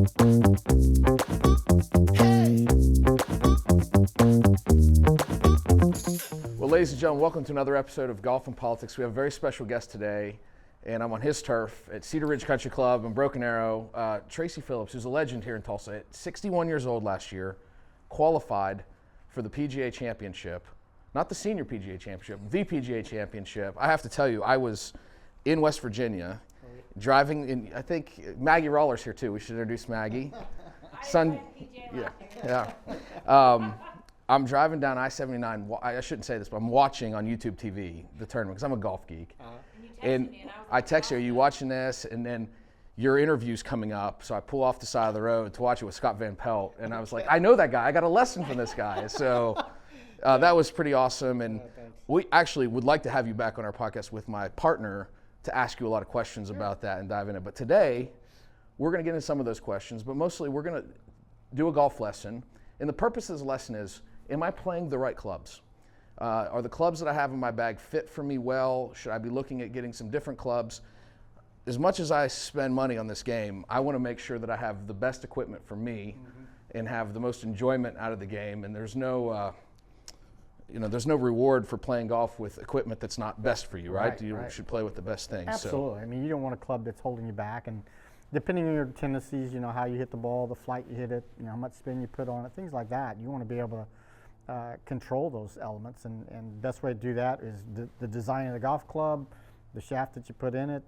Well, ladies and gentlemen, welcome to another episode of Golf and Politics. We have a very special guest today, and I'm on his turf at Cedar Ridge Country Club in Broken Arrow. Tracy Phillips, who's a legend here in Tulsa, at 61 years old last year, qualified for the PGA Championship. Not the senior PGA Championship, the PGA Championship. I have to tell you, I was in West Virginia, driving in, I think Maggie Roller's here too. We should introduce Maggie. I'm driving down I-79. I shouldn't say this, but I'm watching on YouTube TV the tournament because I'm a golf geek. And I text you, are you watching this? And then your interview's coming up, so I pull off the side of the road to watch it with Scott Van Pelt. And I was like, I know that guy. I got a lesson from this guy. So that was pretty awesome. And we actually would like to have you back on our podcast with my partner to ask you a lot of questions about that and dive in it. But today, we're going to get into some of those questions, but mostly we're going to do a golf lesson. And the purpose of this lesson is, am I playing the right clubs? Are the clubs that I have in my bag fit for me well? Should I be looking at getting some different clubs? As much as I spend money on this game, I want to make sure that I have the best equipment for me and have the most enjoyment out of the game. And there's no, there's no reward for playing golf with equipment that's not best for you, right? You should play with the best things. Absolutely. I mean, you don't want a club that's holding you back. And depending on your tendencies, how you hit the ball, the flight you hit it, how much spin you put on it, things like that. You want to be able to control those elements, and the best way to do that is the design of the golf club, the shaft that you put in it.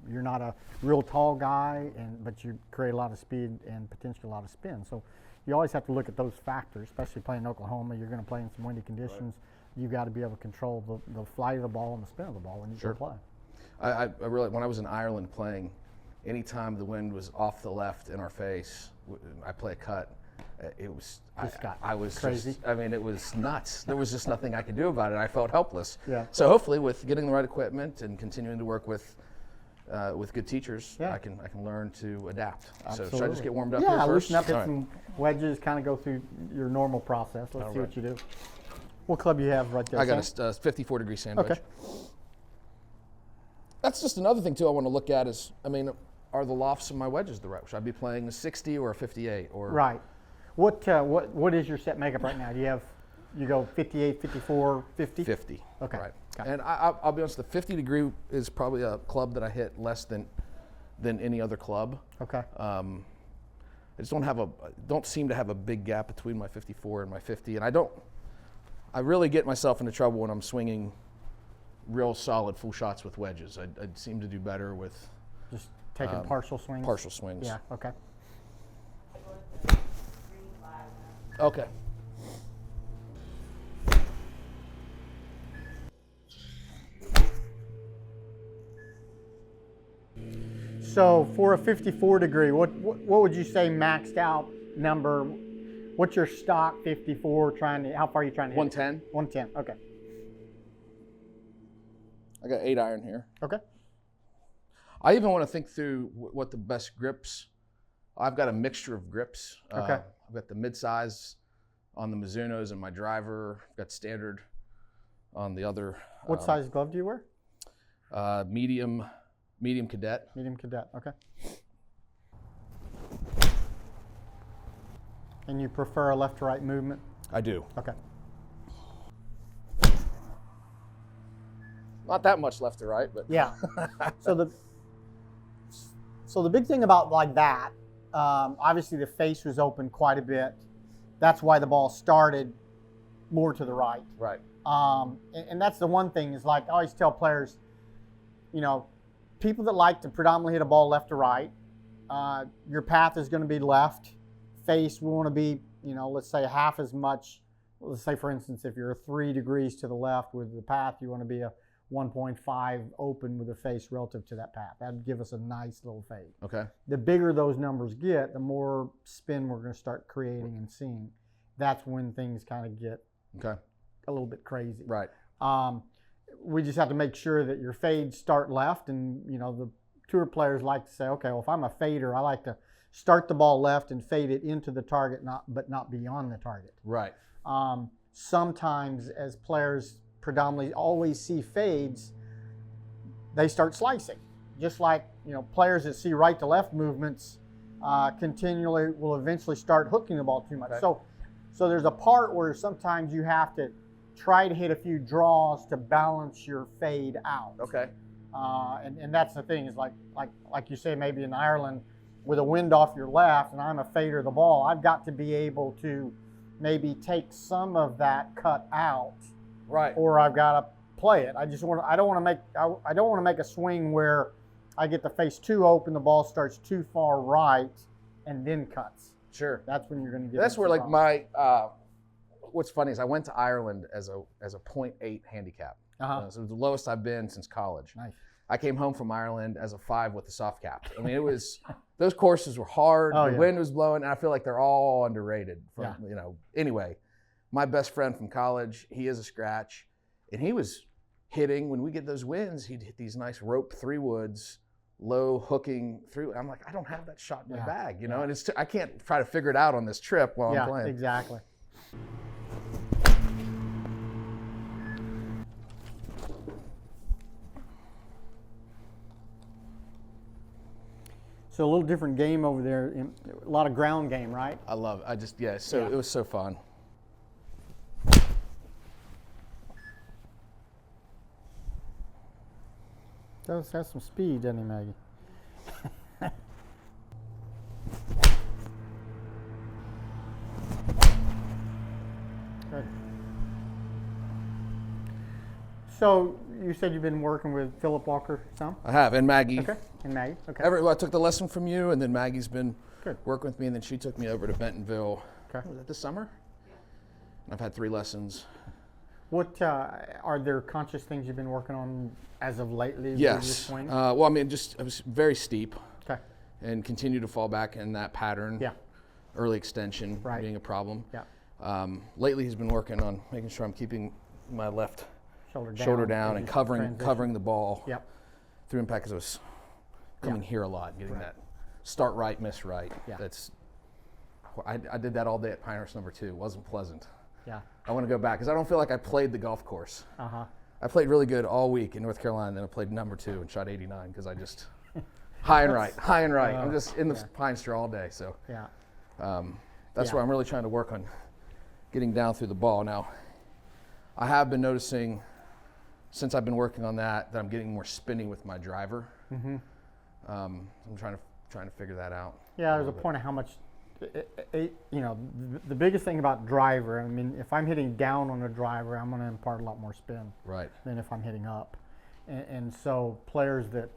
You're not a real tall guy, but you create a lot of speed and potentially a lot of spin. So you always have to look at those factors, especially playing in Oklahoma. You're going to play in some windy conditions. Right. You've got to be able to control the flight of the ball and the spin of the ball when you go play. I really, when I was in Ireland playing, anytime the wind was off the left in our face, I play a cut. It was I was crazy. It was nuts. There was just nothing I could do about it. I felt helpless. Yeah. So hopefully, with getting the right equipment and continuing to work with good teachers, I can learn to adapt. Absolutely. So should I just get warmed up here first? Yeah, loosen up, hit some wedges, kind of go through your normal process. Let's see what you do. What club you have right there? I got a 54-degree sandwich. Okay. That's just another thing too I want to look at is, are the lofts of my wedges the right? Should I be playing a 60 or a 58 or? Right. What is your set makeup right now? You go 58, 54, 50? 50. Okay. Right. And I'll be honest, the 50-degree is probably a club that I hit less than any other club. Okay. I just don't seem to have a big gap between my 54 and my 50, and I really get myself into trouble when I'm swinging real solid full shots with wedges. I seem to do better with just taking partial swings. Partial swings. Yeah. Okay. Okay. So for a 54-degree, what would you say maxed out number? What's your stock 54? How far are you trying to hit? 110. 110. Okay. I got 8 iron here. Okay. I even want to think through what the best grips. I've got a mixture of grips. Okay. I've got the mid-size on the Mizunos and my driver. I've got standard on the other. What size glove do you wear? Medium cadet. Medium cadet. Okay. And you prefer a left to right movement? I do. Okay. Not that much left to right, but yeah. So the big thing about like that, obviously the face was open quite a bit. That's why the ball started more to the right. Right. And that's the one thing is, like I always tell players, people that like to predominantly hit a ball left to right, your path is going to be left. Face will want to be, let's say half as much. Let's say, for instance, if you're 3 degrees to the left with the path, you want to be a 1.5 open with the face relative to that path. That'd give us a nice little fade. Okay. The bigger those numbers get, the more spin we're going to start creating and seeing. That's when things kind of get a little bit crazy. Right. We just have to make sure that your fades start left, and the tour players like to say, okay, well, if I'm a fader, I like to start the ball left and fade it into the target, but not beyond the target. Right. Sometimes as players predominantly always see fades, they start slicing. Just like, players that see right to left movements, continually will eventually start hooking the ball too much. Okay. So there's a part where sometimes you have to try to hit a few draws to balance your fade out. Okay. And that's the thing is like you say, maybe in Ireland with a wind off your left and I'm a fader of the ball, I've got to be able to maybe take some of that cut out, Right. or I've got to play it. I don't want to make a swing where I get the face too open, the ball starts too far right, and then cuts. Sure. That's when you're going to get. That's into where like problems. my what's funny is I went to Ireland as a 0.8 handicap. So it was the lowest I've been since college. Nice. I came home from Ireland as a 5 with a soft cap. I mean, it was those courses were hard. The wind was blowing, and I feel like they're all underrated. Anyway, my best friend from college, he is a scratch, and he was hitting when we get those winds. He'd hit these nice rope 3-woods, low hooking through. I'm like, I don't have that shot in my bag, and it's I can't try to figure it out on this trip while I'm playing. Yeah, exactly. So a little different game over there, a lot of ground game, right? I love it. It was so fun. Does have some speed, doesn't he, Maggie? Good. So you said you've been working with Philip Walker some? I have, and Maggie. Okay, and Maggie. Okay. I took the lesson from you, and then Maggie's been Good. working with me, and then she took me over to Bentonville. Okay. Was that this summer? And I've had 3 lessons. What are there conscious things you've been working on as of lately? Yes. I was very steep. Okay. And continue to fall back in that pattern. Yeah. Early extension being a problem. Yeah. Lately, he's been working on making sure I'm keeping my left shoulder down and covering the ball Yep. through impact, because I was coming here a lot, getting that start right, miss right. Yeah. I did that all day at Pinehurst number 2. It wasn't pleasant. Yeah. I want to go back because I don't feel like I played the golf course. Uh-huh. I played really good all week in North Carolina, and then I played number 2 and shot 89 because I just high and right. I'm just in the pine straw all day. So that's where I'm really trying to work on getting down through the ball. Now, I have been noticing since I've been working on that I'm getting more spinning with my driver. Mm-hmm. I'm trying to figure that out. Yeah, there's a point of how much. The biggest thing about driver, I mean, if I'm hitting down on a driver, I'm going to impart a lot more spin than if I'm hitting up. And so players that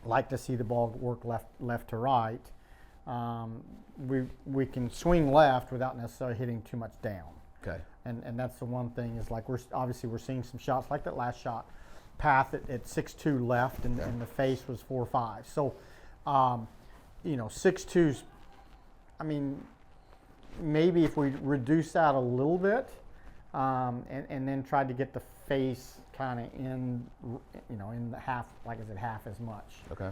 like to see the ball work left to right, we can swing left without necessarily hitting too much down. Okay. And that's the one thing is like we're seeing some shots like that last shot, path at 6-2 left and the face was 4-5. So, 6-2's. I mean, maybe if we reduce that a little bit, and then tried to get the face kind of in the half, like I said, half as much. Okay.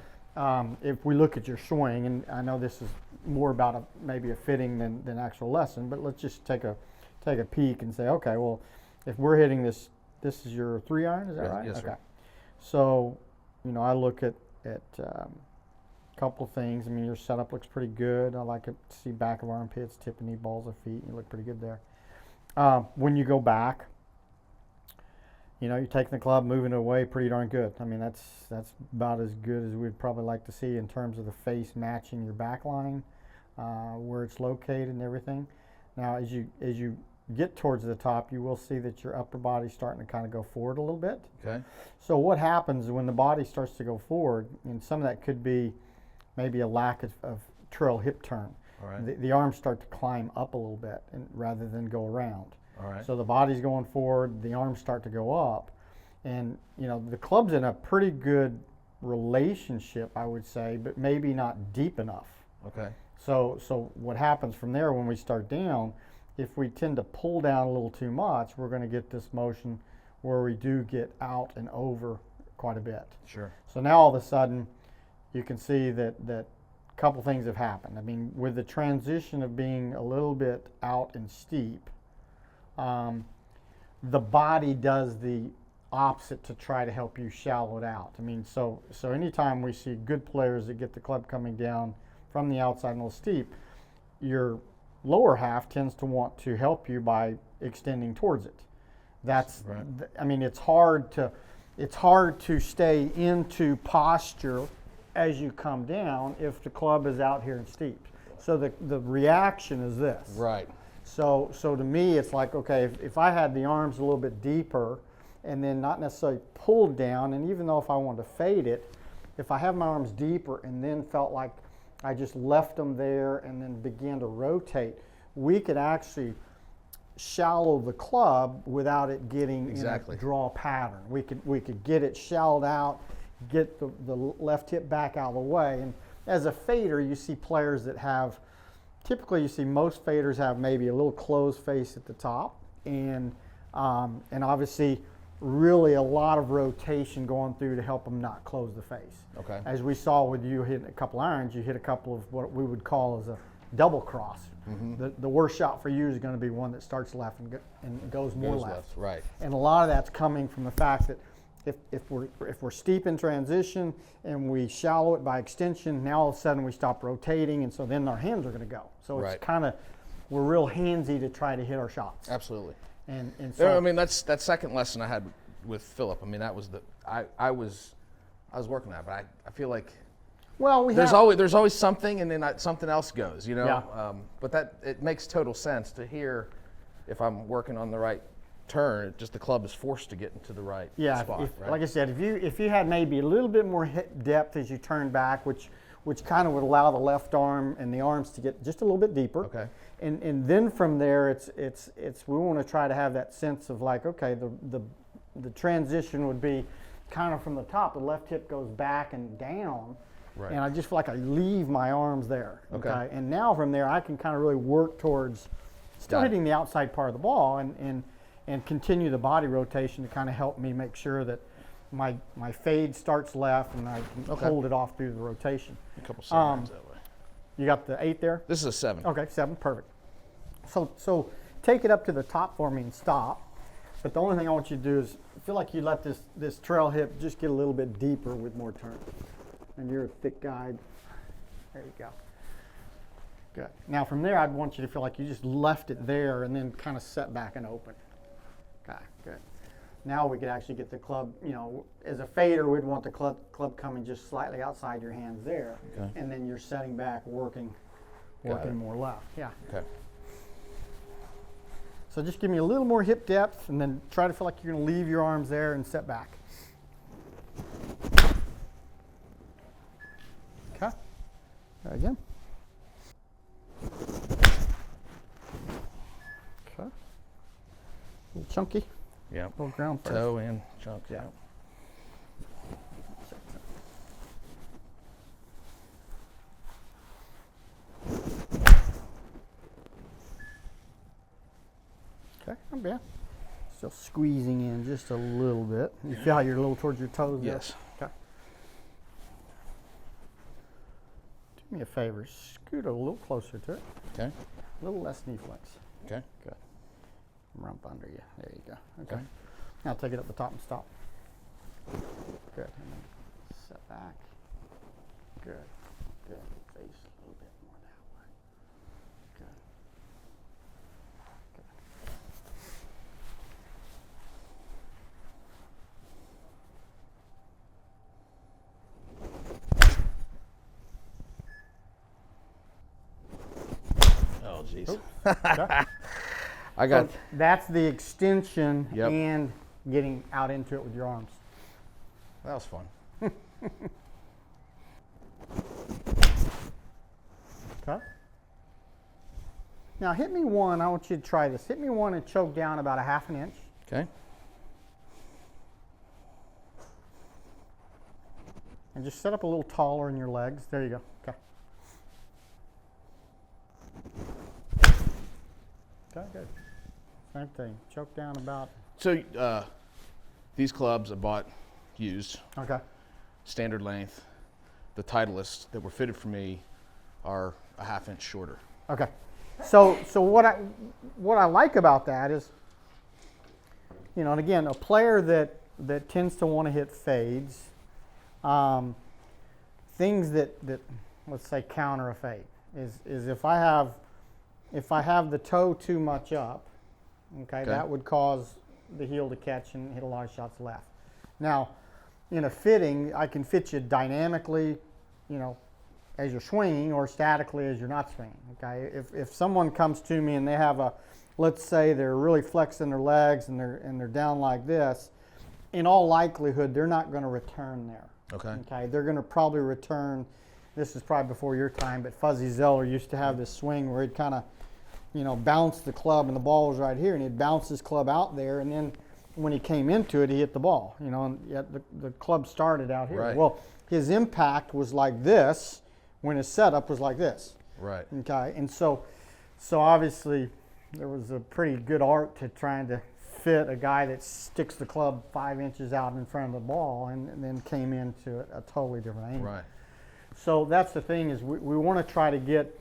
If we look at your swing, and I know this is more about maybe a fitting than actual lesson, but let's just take a peek and say, okay, well, if we're hitting this is your 3-iron, is that right? Yes, okay. sir. So, I look at couple things. I mean, your setup looks pretty good. I like it to see back of armpits, tip and knee, balls of feet. You look pretty good there. When you go back, you're taking the club, moving it away pretty darn good. I mean, that's about as good as we'd probably like to see in terms of the face matching your back line, where it's located and everything. Now, as you get towards the top, you will see that your upper body's starting to kind of go forward a little bit. Okay. So what happens when the body starts to go forward, and some of that could be maybe a lack of trail hip turn. All right. The arms start to climb up a little bit rather than go around. All right. So the body's going forward, the arms start to go up, and the club's in a pretty good relationship, I would say, but maybe not deep enough. Okay. So what happens from there when we start down, if we tend to pull down a little too much, we're going to get this motion where we do get out and over quite a bit. Sure. So now all of a sudden, you can see that a couple things have happened. I mean, with the transition of being a little bit out and steep, the body does the opposite to try to help you shallow it out. I mean, so anytime we see good players that get the club coming down from the outside and a little steep, your lower half tends to want to help you by extending towards it. That's, right. I mean, it's hard to stay into posture as you come down if the club is out here and steep. So the reaction is this. Right. So to me, it's like, okay, if I had the arms a little bit deeper and then not necessarily pulled down, and even though if I wanted to fade it, if I have my arms deeper and then felt like I just left them there and then began to rotate, we could actually shallow the club without it getting in a draw pattern. We could get it shallowed out, get the left hip back out of the way. And as a fader, you see players that have, typically you see most faders have maybe a little closed face at the top, and obviously really a lot of rotation going through to help them not close the face. Okay. As we saw with you hitting a couple irons, you hit a couple of what we would call as a double cross. Mm-hmm. The worst shot for you is going to be one that starts left and goes more left. Right. And a lot of that's coming from the fact that if we're steep in transition and we shallow it by extension, now all of a sudden we stop rotating, and so then our hands are going to go. So it's kind of, we're real handsy to try to hit our shots. Absolutely. And so I mean, that's that second lesson I had with Philip. I mean, that was I was working on it, but I feel like there's always something, and then something else goes, you know. Yeah. But it makes total sense to hear if I'm working on the right turn. Just the club is forced to get into the right spot. Right? Like I said, if you had maybe a little bit more hip depth as you turn back, which kind of would allow the left arm and the arms to get just a little bit deeper. Okay. And then from there, it's we want to try to have that sense of like, okay, the transition would be kind of from the top. The left hip goes back and down, right. And I just feel like I leave my arms there. Okay. And now from there, I can kind of really work towards still hitting the outside part of the ball and continue the body rotation to kind of help me make sure that my fade starts left and I can hold it off through the rotation. A couple seconds that way. You got the 8 there? This is a 7. Okay, 7, perfect. So take it up to the top for me and stop. But the only thing I want you to do is feel like you let this trail hip just get a little bit deeper with more turn. And you're a thick guy. There you go. Good. Now from there, I'd want you to feel like you just left it there and then kind of set back and open. Okay, good. Now we could actually get the club, you know, as a fader, we'd want the club coming just slightly outside your hands there. Okay. And then you're setting back, working more left. Yeah. Okay. So just give me a little more hip depth and then try to feel like you're going to leave your arms there and set back. Okay. Try again. Okay. A little chunky. Yeah. A little ground first. Toe and chunk. Yeah. Okay, not bad. Still squeezing in just a little bit. You feel how you're a little towards your toes there? Yes. Okay. Do me a favor, scoot a little closer to it. Okay. A little less knee flex. Okay. Good. Rump under you. There you go. Okay. Now take it up the top and stop. Good. And then set back. Good. Good. Face a little bit more that way. Good. Oh, jeez. Okay. I got. So that's the extension Yep. and getting out into it with your arms. That was fun. Okay. Now hit me one. I want you to try this. Hit me one and choke down about a ½ an inch. Okay. And just set up a little taller in your legs. There you go. Okay. Okay, good. Same thing. Choke down about. So these clubs I bought used. Okay. Standard length. The Titleists that were fitted for me are a ½ inch shorter. Okay. So what I like about that is, you know, and again, a player that tends to want to hit fades, things that let's say counter a fade, is if I have the toe too much up, okay, that would cause the heel to catch and hit a lot of shots left. Now, in a fitting, I can fit you dynamically, as you're swinging, or statically as you're not swinging. Okay, if someone comes to me and they have let's say they're really flexing their legs and they're down like this, in all likelihood they're not going to return there. Okay, they're going to probably return. This is probably before your time, but Fuzzy Zeller used to have this swing where he'd kind of, bounce the club, and the ball was right here, and he'd bounce his club out there, and then when he came into it, he hit the ball. And yet the club started out here. Right. Well, his impact was like this when his setup was like this. Right. Okay, and so obviously there was a pretty good art to trying to fit a guy that sticks the club 5 inches out in front of the ball and then came into a totally different angle. Right. So that's the thing, is we want to try to get,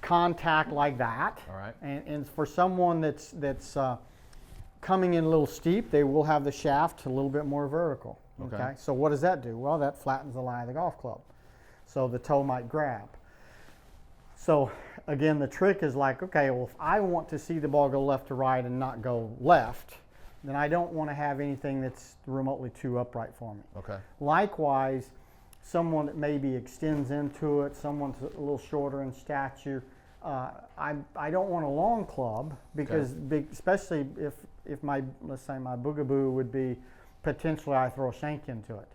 contact like that. All right. And for someone that's coming in a little steep, they will have the shaft a little bit more vertical. Okay. So what does that do? Well, that flattens the lie of the golf club. So the toe might grab. So again, the trick is like, okay, well, if I want to see the ball go left to right and not go left, then I don't want to have anything that's remotely too upright for me. Okay. Likewise, someone that maybe extends into it, someone's a little shorter in stature, I don't want a long club, because especially if let's say my boogaboo would be potentially I throw a shank into it.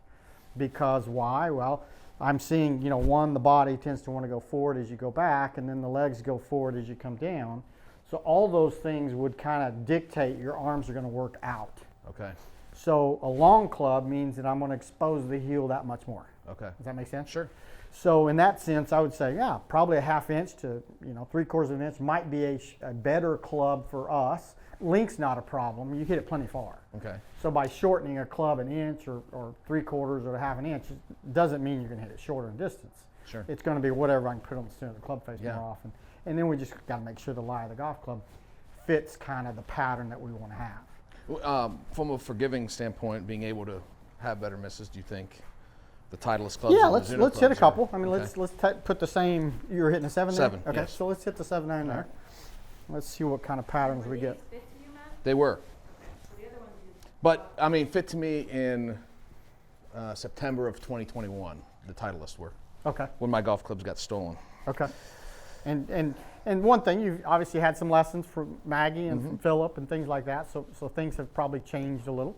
Because why? Well, I'm seeing, the body tends to want to go forward as you go back, and then the legs go forward as you come down. So all those things would kind of dictate your arms are going to work out. Okay. So a long club means that I'm going to expose the heel that much more. Okay. Does that make sense? Sure. So in that sense, I would say, yeah, probably a half inch to 3/4 of an inch might be a better club for us. Length's not a problem. You hit it plenty far. Okay. So by shortening a club an inch or 3/4 or a half an inch, it doesn't mean you're going to hit it shorter in distance. Sure. It's going to be whatever I can put on the center of the club face Yeah. more often. And then we just got to make sure the lie of the golf club fits kind of the pattern that we want to have. From a forgiving standpoint, being able to have better misses, do you think the Titleist clubs? Yeah, and the let's Mizuno hit a clubs couple. are- I mean, okay. let's put the same. You were hitting a 7 there? 7, Okay, yes. so let's hit the 7-9 there. right. Let's see what kind of patterns we get. They were. But, I mean, fit to me in September of 2021, the Titleist were, Okay. when my golf clubs got stolen. Okay. And one thing, you've obviously had some lessons from Maggie and from Philip and things like that, so things have probably changed a little.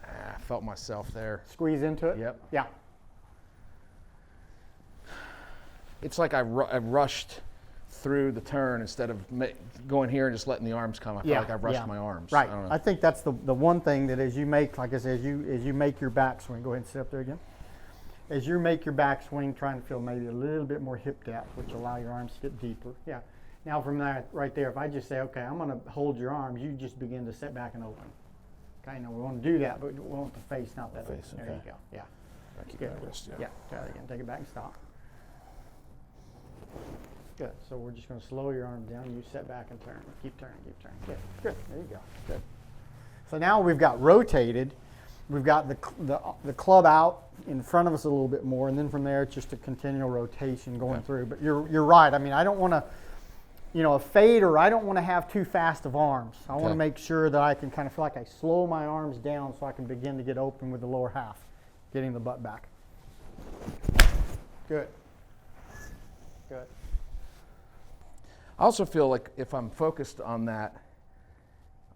I felt myself there. Squeeze into it? Yep. Yeah. It's like I rushed through the turn instead of going here and just letting the arms come. I felt like I rushed my arms. Right. I don't know. I think that's the one thing that as you make, like I said, as you make your backswing, go ahead and sit up there again. As you make your backswing, trying to feel maybe a little bit more hip depth, which allow your arms to get deeper. Yeah. Now from that right there, if I just say, okay, I'm going to hold your arms, you just begin to sit back and open. Okay, now we want to do that, but we want the face, not that Face, There okay. you go. Yeah. I keep Good. my wrist, Yeah. Try that again. Take it back and stop. Good. So we're just going to slow your arm down. You set back and turn. Keep turning. Keep turning. Good. Good. There you go. Good. So now we've got rotated. We've got the club out in front of us a little bit more, and then from there it's just a continual rotation going through. But you're right. I mean, I don't want to, a fader. I don't want to have too fast of arms. I want to make sure that I can kind of feel like I slow my arms down so I can begin to get open with the lower half, getting the butt back. Good. Good. I also feel like if I'm focused on that,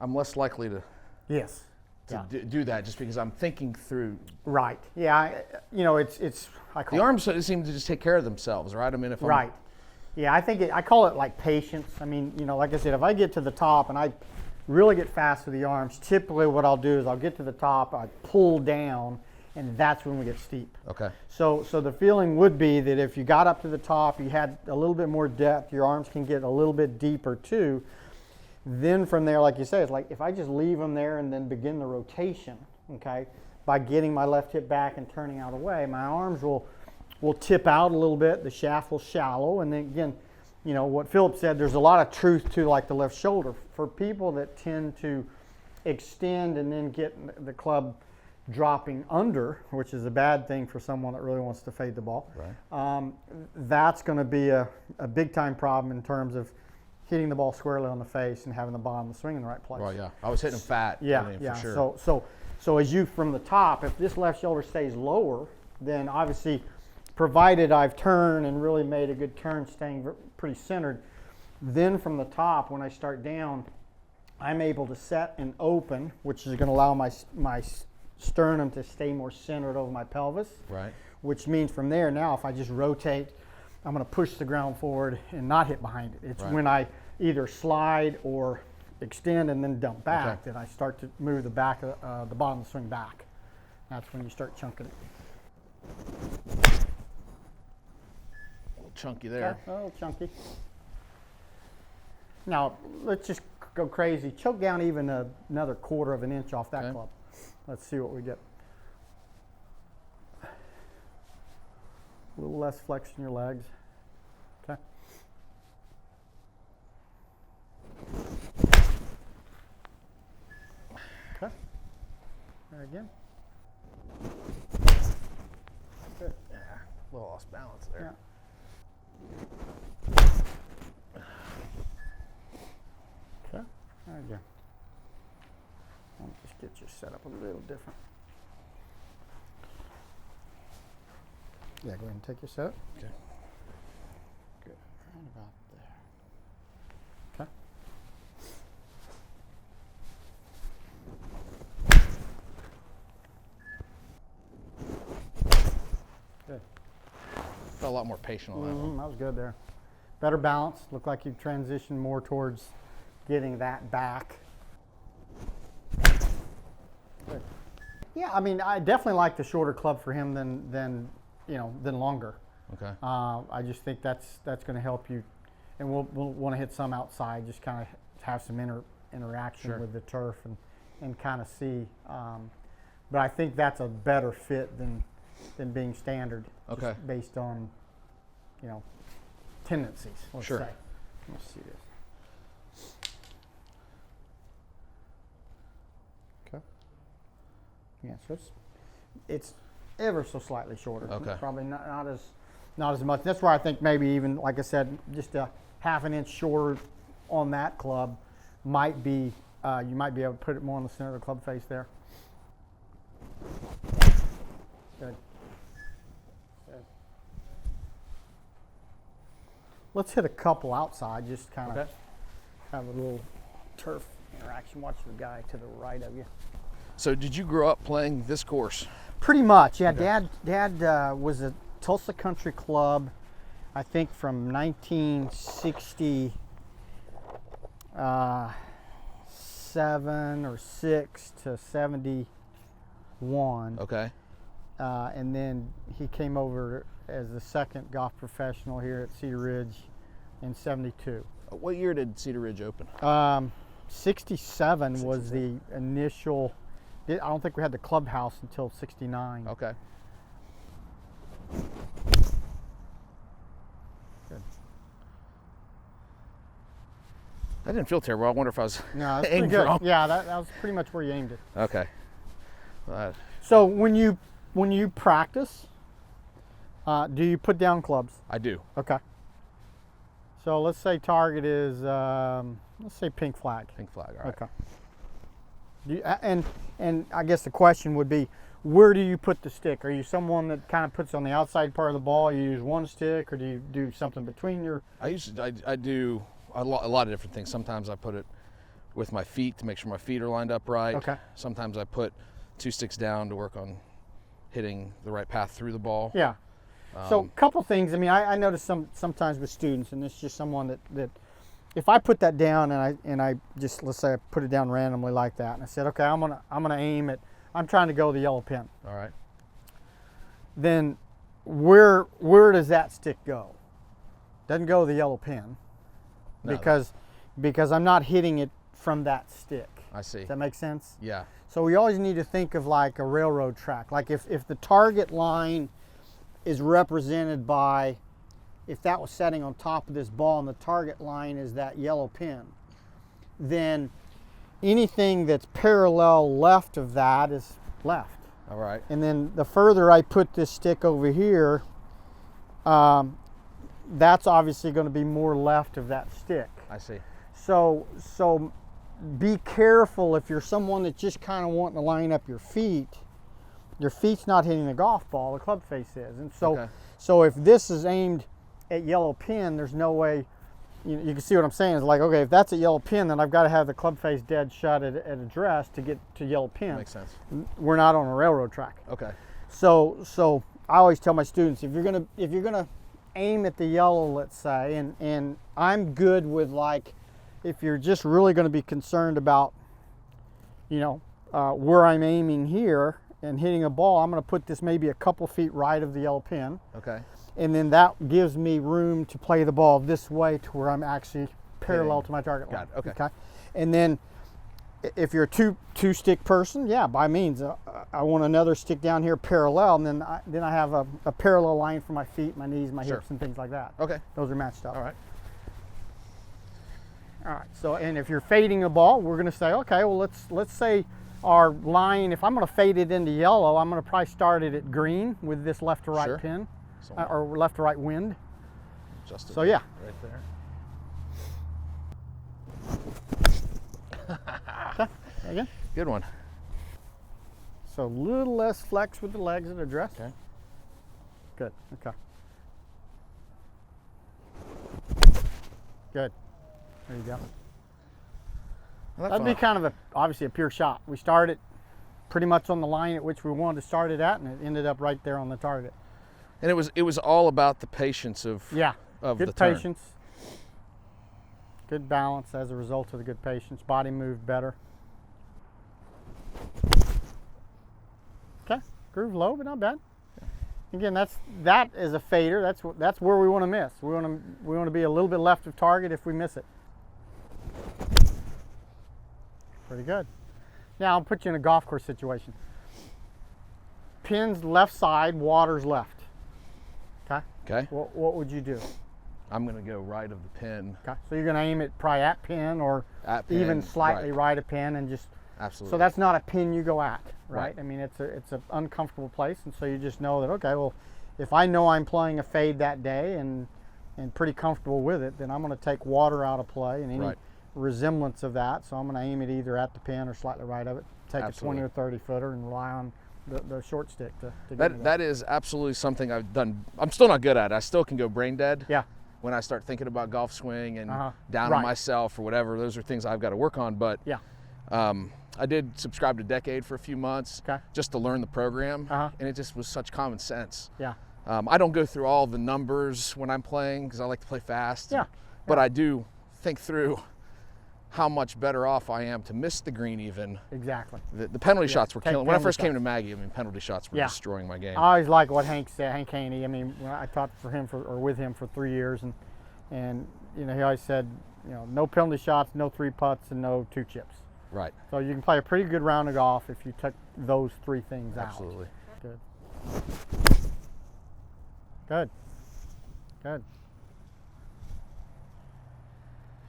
I'm less likely to Yes. do that, just because I'm thinking through. Right. Yeah. It's I call The arms seem to just take care of themselves, right? I mean, if I'm, right. Yeah, I call it like patience. I mean, like I said, if I get to the top and I really get fast with the arms, typically what I'll do is I'll get to the top, I pull down, and that's when we get steep. Okay. So the feeling would be that if you got up to the top, you had a little bit more depth, your arms can get a little bit deeper too. Then from there, like you say, it's like if I just leave them there and then begin the rotation, okay, by getting my left hip back and turning out away, my arms will tip out a little bit, the shaft will shallow, and then again, you know, what Philip said, there's a lot of truth to like the left shoulder. For people that tend to extend and then get the club dropping under, which is a bad thing for someone that really wants to fade the ball, Right. That's going to be a big time problem in terms of hitting the ball squarely on the face and having the bottom of the swing in the right place. Well, yeah. I was hitting fat. Yeah, I mean, yeah. For sure. So as you from the top, if this left shoulder stays lower, then obviously, provided I've turned and really made a good turn, staying pretty centered, then from the top, when I start down, I'm able to set and open, which is going to allow my sternum to stay more centered over my pelvis. Right. Which means from there now, if I just rotate, I'm going to push the ground forward and not hit behind it. It's Right. when I either slide or extend and then dump back Okay. that I start to move the back of the bottom of the swing back. That's when you start chunking it. A little chunky there. Okay, a little chunky. Now let's just go crazy. Choke down even another 1/4 of an inch off that Okay. club. Let's see what we get. A little less flex in your legs. Okay. Okay. There again. Good. Yeah. A little off balance there. Yeah. Okay. There you go. Let me just get you set up a little different. Yeah, go ahead and take your set. Okay. Good. Right about there. Okay. Good. Felt a lot more patient on that one. That was good there. Better balance. Looked like you've transitioned more towards getting that back. Good. Yeah, I mean, I definitely like the shorter club for him than longer. Okay. I just think that's going to help you, and we'll want to hit some outside, just kind of have some interaction Sure. with the turf and kind of see. But I think that's a better fit than being standard, just Okay. based on tendencies. Let's Sure. say. Let's see this. Okay. Yeah, so it's ever so slightly shorter. Okay. Probably not as much. That's where I think maybe even, like I said, just a 1/2 inch shorter on that club might be, you might be able to put it more on the center of the club face there. Good. Good. Let's hit a couple outside, just kind of Okay. have a little turf interaction. Watch the guy to the right of you. So did you grow up playing this course? Pretty much, yeah. Okay. Dad was a Tulsa Country Club, I think from 1967 or 6 to 71. Okay. And then he came over as the second golf professional here at Cedar Ridge in 72. What year did Cedar Ridge open? 67 was the initial. I don't think we had the clubhouse until 69. Okay. Good. That didn't feel terrible. I wonder if I was No, that's pretty aimed good. wrong. Yeah, that was pretty much where you aimed it. Okay. So when you practice, do you put down clubs? I do. Okay. So let's say target is let's say pink flag. Pink flag. All right. Okay. And I guess the question would be, where do you put the stick? Are you someone that kind of puts on the outside part of the ball? You use one stick, or do you do something between your? I do a lot of different things. Sometimes I put it with my feet to make sure my feet are lined up right. Okay. Sometimes I put 2 sticks down to work on hitting the right path through the ball. Yeah. So a couple things. I mean, I notice sometimes with students, and it's just someone that if I put that down and I just, let's say I put it down randomly like that, and I said, okay, I'm gonna aim at, I'm trying to go the yellow pin. All right. Then where does that stick go? Doesn't go the yellow pin, No, because I'm not hitting it from that stick. I see. Does that make sense? Yeah. So we always need to think of like a railroad track. Like if the target line is represented by if that was setting on top of this ball and the target line is that yellow pin, then anything that's parallel left of that is left. All right. And then the further I put this stick over here, that's obviously going to be more left of that stick. I see. So be careful if you're someone that's just kind of wanting to line up your feet's not hitting the golf ball, the club face is. And so, Okay. so if this is aimed at yellow pin, there's no way, you can see what I'm saying. It's like, okay, if that's a yellow pin, then I've got to have the club face dead shut at address to get to yellow pin. Makes sense. We're not on a railroad track. Okay. So I always tell my students, if you're gonna aim at the yellow, let's say, and I'm good with, like, if you're just really going to be concerned about, where I'm aiming here and hitting a ball, I'm going to put this maybe a couple feet right of the yellow pin. Okay. And then that gives me room to play the ball this way to where I'm actually parallel to my target line. Got it. Okay. And then if you're a two stick person, yeah, by means, I want another stick down here parallel, and then I have a parallel line for my feet, my knees, my Sure. hips, and things like that. Okay. Those are matched up. All right. All right. So, and if you're fading a ball, we're going to say, okay, well, let's say our line, if I'm going to fade it into yellow, I'm going to probably start it at green with this left to right Sure. pin, So or left to right wind. just So yeah. right there. Okay. Again. Good one. So a little less flex with the legs at address. Okay. Good. Okay. Good. There you go. Well, That'd be kind of obviously a pure shot. We started pretty much on the line at which we wanted to start it at, and it ended up right there on the target. And it was all about the patience of Yeah. of Good the turn. patience. Good balance as a result of the good patience. Body moved better. Okay. Groove low, but not bad. Again, that is a fader. That's where we want to miss. We want to be a little bit left of target if we miss it. Pretty good. Now I'll put you in a golf course situation. Pins left side, water's left. Okay. Okay. What would you do? I'm going to go right of the pin. Okay. So you're going to aim it probably at pin or At pin, even slightly right. right of pin, and just Absolutely. so that's not a pin you go at, right? Right. I mean, it's an uncomfortable place, and so you just know that, okay, well, if I know I'm playing a fade that day and pretty comfortable with it, then I'm going to take water out of play and any Right. resemblance of that. So I'm going to aim it either at the pin or slightly right of it. Take Absolutely. a 20 or 30 footer and rely on the short stick to get me That is absolutely something I've done. I'm still not good at it. I still can go brain dead. Yeah. When I start thinking about golf swing and down Right. on myself or whatever, those are things I've got to work on. But Yeah. I did subscribe to Decade for a few months Okay. just to learn the program, Uh-huh. and it just was such common sense. Yeah. I don't go through all the numbers when I'm playing because I like to play fast. Yeah. But I do think through how much better off I am to miss the green even. Exactly. The penalty shots were take killing. When I penalty first came shots. to Maggie, I mean, penalty shots were Yeah. destroying my game. I always like what Hank said, Hank Haney. I mean, when I taught for him with him for 3 years, and he always said, no penalty shots, no 3 putts, and no 2 chips. Right. So you can play a pretty good round of golf if you took those 3 things out. Absolutely. Good. Good. Good.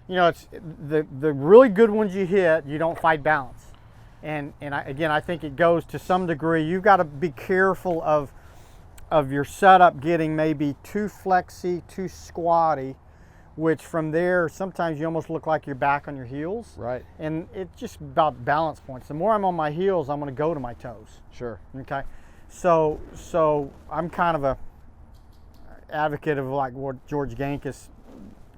It's the really good ones you hit, you don't fight balance. And I think it goes to some degree. You've got to be careful of your setup getting maybe too flexy, too squatty, which from there sometimes you almost look like you're back on your heels. Right. And it's just about balance points. The more I'm on my heels, I'm going to go to my toes. Sure. Okay. So I'm kind of a advocate of like what George Gankis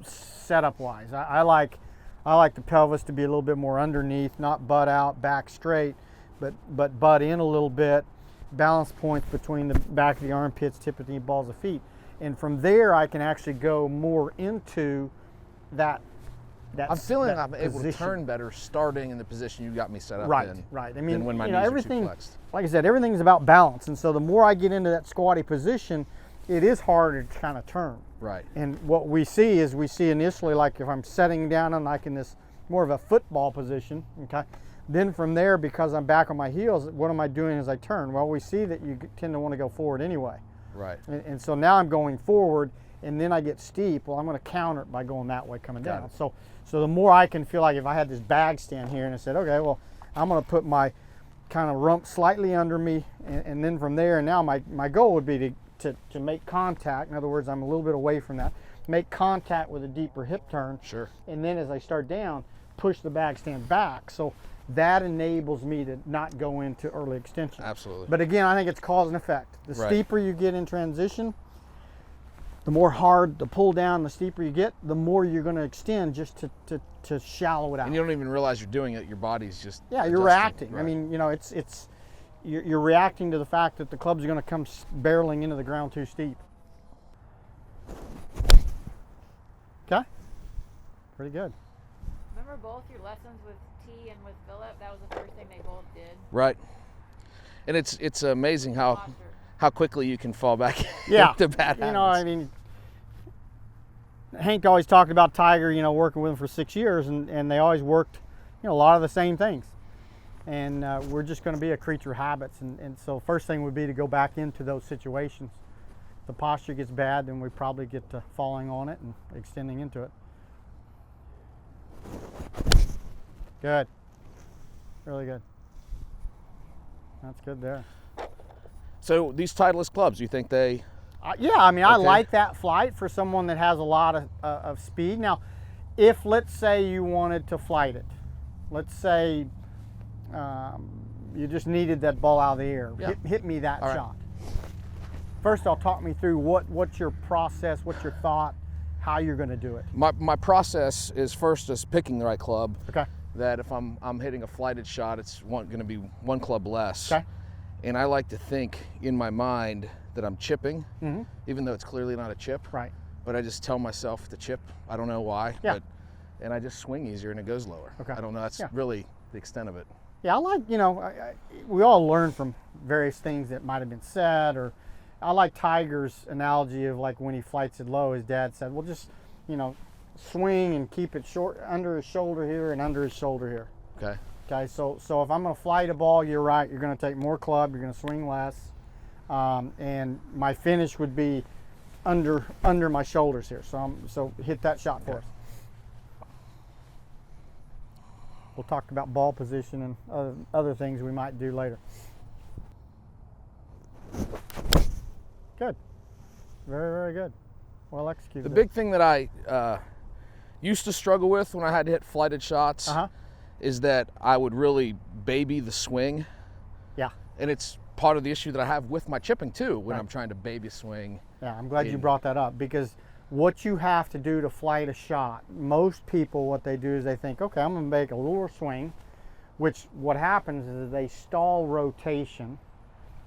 setup wise. I like the pelvis to be a little bit more underneath, not butt out, back straight, but butt in a little bit. Balance points between the back of the armpits, tip of the balls of feet, and from there I can actually go more into that. I'm feeling that I'm able to position. turn better starting in the position you got me set up in. Right. I than mean, when my knees are too everything, flexed. like I said, everything's about balance, and so the more I get into that squatty position, it is harder to kind of turn. Right. And what we see initially, like if I'm setting down and like in this more of a football position, okay, then from there, because I'm back on my heels, what am I doing as I turn? Well, we see that you tend to want to go forward anyway. Right. And so now I'm going forward, and then I get steep, well, I'm going to counter it by going that way coming Got down. it. So the more I can feel like if I had this bag stand here and I said, okay, well, I'm going to put my kind of rump slightly under me, and then from there, and now my goal would be to make contact. In other words, I'm a little bit away from that. Make contact with a deeper hip turn. Sure. And then as I start down, push the bag stand back. So that enables me to not go into early extension. Absolutely. But again, I think it's cause and effect. The Right. steeper you get in transition, the more hard the pull down, the steeper you get, the more you're going to extend just to shallow it out. And you don't even realize you're doing it. Your body's just Yeah, you're adjusting. reacting. Right. I mean, you're reacting to the fact that the club's going to come barreling into the ground too steep. Okay, pretty good. Remember both your lessons with T and with Phillip? That was the first thing they both did. Right. And it's amazing how quickly you can fall back Yeah, into bad habits. I mean, Hank always talked about Tiger, working with him for 6 years, and they always worked, a lot of the same things. And we're just going to be a creature of habits. And so first thing would be to go back into those situations. If the posture gets bad, then we probably get to falling on it and extending into it. Good. Really good. That's good there. So these Titleist clubs, you think they? Yeah, I mean, I Okay. like that flight for someone that has a lot of speed. Now, if let's say you wanted to flight it, let's say you just needed that ball out of the air, Yeah. hit me that All right. shot. First, I'll talk me through what's your process, what's your thought, how you're going to do it. My process is first just picking the right club. Okay. That if I'm hitting a flighted shot, it's going to be one club less. Okay. And I like to think in my mind that I'm chipping, Mm-hmm. even though it's clearly not a chip. Right. But I just tell myself to chip. I don't know why. Yeah. And I just swing easier and it goes lower. Okay. I don't know. That's Yeah. really the extent of it. Yeah, I like, we all learn from various things that might have been said, or I like Tiger's analogy of like when he flights it low, his dad said, well, just, swing and keep it short under his shoulder here and under his shoulder here. Okay. Okay, so if I'm going to flight a ball, you're right, you're going to take more club, you're going to swing less, and my finish would be under my shoulders here. So hit that shot for us. We'll talk about ball position and other things we might do later. Good. Very, very good. Well executed. The big thing that I used to struggle with when I had to hit flighted shots is that I would really baby the swing. Yeah. And it's part of the issue that I have with my chipping too when Right. I'm trying to baby swing. Yeah, I'm glad you brought that up, because what you have to do to flight a shot, most people, what they do is they think, okay, I'm going to make a little swing, which what happens is they stall rotation,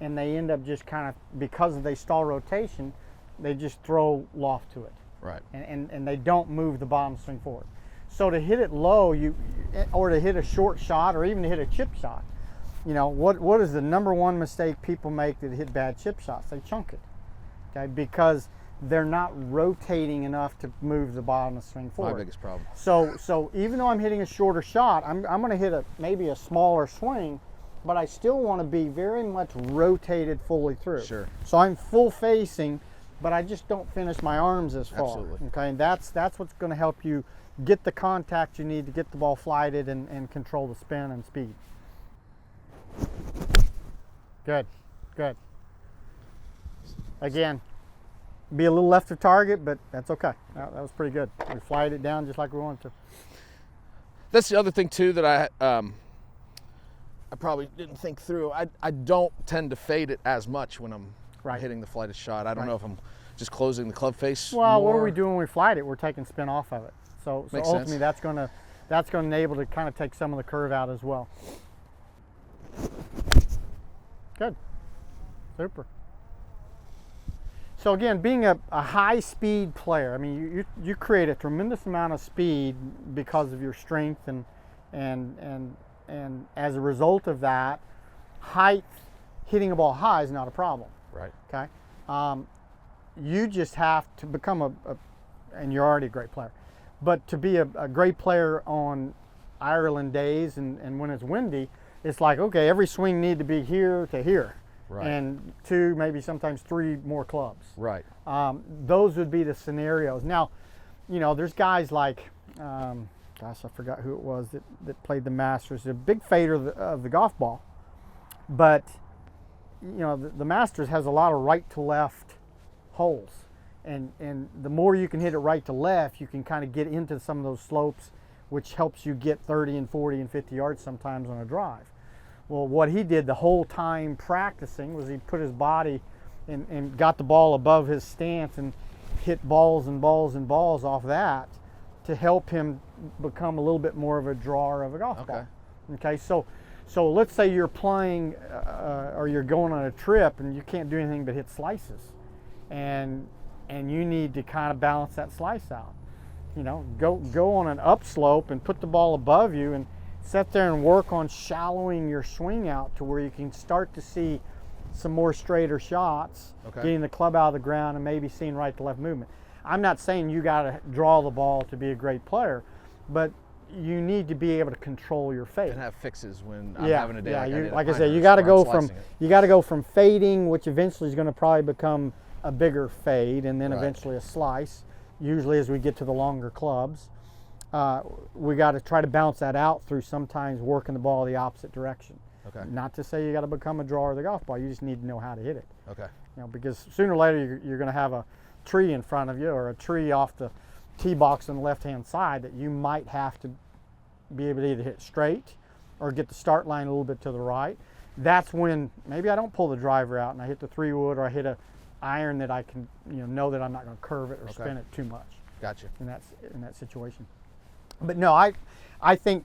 and they end up just kind of, because they stall rotation, they just throw loft to it. Right. And they don't move the bottom swing forward. So to hit it low, or to hit a short shot, or even to hit a chip shot, what is the number one mistake people make that hit bad chip shots? They chunk it, okay, because they're not rotating enough to move the bottom of the swing forward. My biggest problem. So even though I'm hitting a shorter shot, I'm going to hit maybe a smaller swing, but I still want to be very much rotated fully through. Sure. So I'm full facing, but I just don't finish my arms as far. Absolutely. Okay, and that's what's going to help you get the contact you need to get the ball flighted and control the spin and speed. Good, good. Again, be a little left of target, but that's okay. That was pretty good. We flighted it down just like we wanted to. That's the other thing too that I probably didn't think through. I don't tend to fade it as much when I'm hitting the flighted shot. I don't know if I'm just closing the club face. Well, what more. are we doing when we flight it? We're taking spin off of it. So Makes ultimately, sense. that's going to enable to kind of take some of the curve out as well. Good, super. So again, being a high-speed player, I mean, you create a tremendous amount of speed because of your strength, and as a result of that, height, hitting a ball high is not a problem. Right. Okay. You just have to become and you're already a great player, but to be a great player on Ireland days and when it's windy, it's like, okay, every swing need to be here to here. Right. and 2, maybe sometimes 3 more clubs. Right. Those would be the scenarios. Now, there's guys like, gosh, I forgot who it was that played the Masters. A big fader of the golf ball, but the Masters has a lot of right to left holes, and the more you can hit it right to left, you can kind of get into some of those slopes, which helps you get 30 and 40 and 50 yards sometimes on a drive. Well, what he did the whole time practicing was he put his body and got the ball above his stance and hit balls and balls and balls off that to help him become a little bit more of a drawer of a golf ball. Okay, so let's say you're playing or you're going on a trip and you can't do anything but hit slices, and you need to kind of balance that slice out. Go on an upslope and put the ball above you and sit there and work on shallowing your swing out to where you can start to see some more straighter shots, getting the club out of the ground and maybe seeing right to left movement. I'm not saying you got to draw the ball to be a great player, but you need to be able to control your fade And have fixes when I'm having a day. Like I said, you got to go from fading, which eventually is going to probably become a bigger fade, and then eventually a slice. Usually, as we get to the longer clubs, we got to try to bounce that out through sometimes working the ball the opposite direction. Okay. Not to say you got to become a drawer of the golf ball. You just need to know how to hit it. Okay. Because sooner or later you're going to have a tree in front of you or a tree off the tee box on the left-hand side that you might have to be able to either hit straight or get the start line a little bit to the right. That's when maybe I don't pull the driver out and I hit the 3-wood or I hit a iron that I can know that I'm not going to curve it or spin it too much. Gotcha. In that situation. But no, I think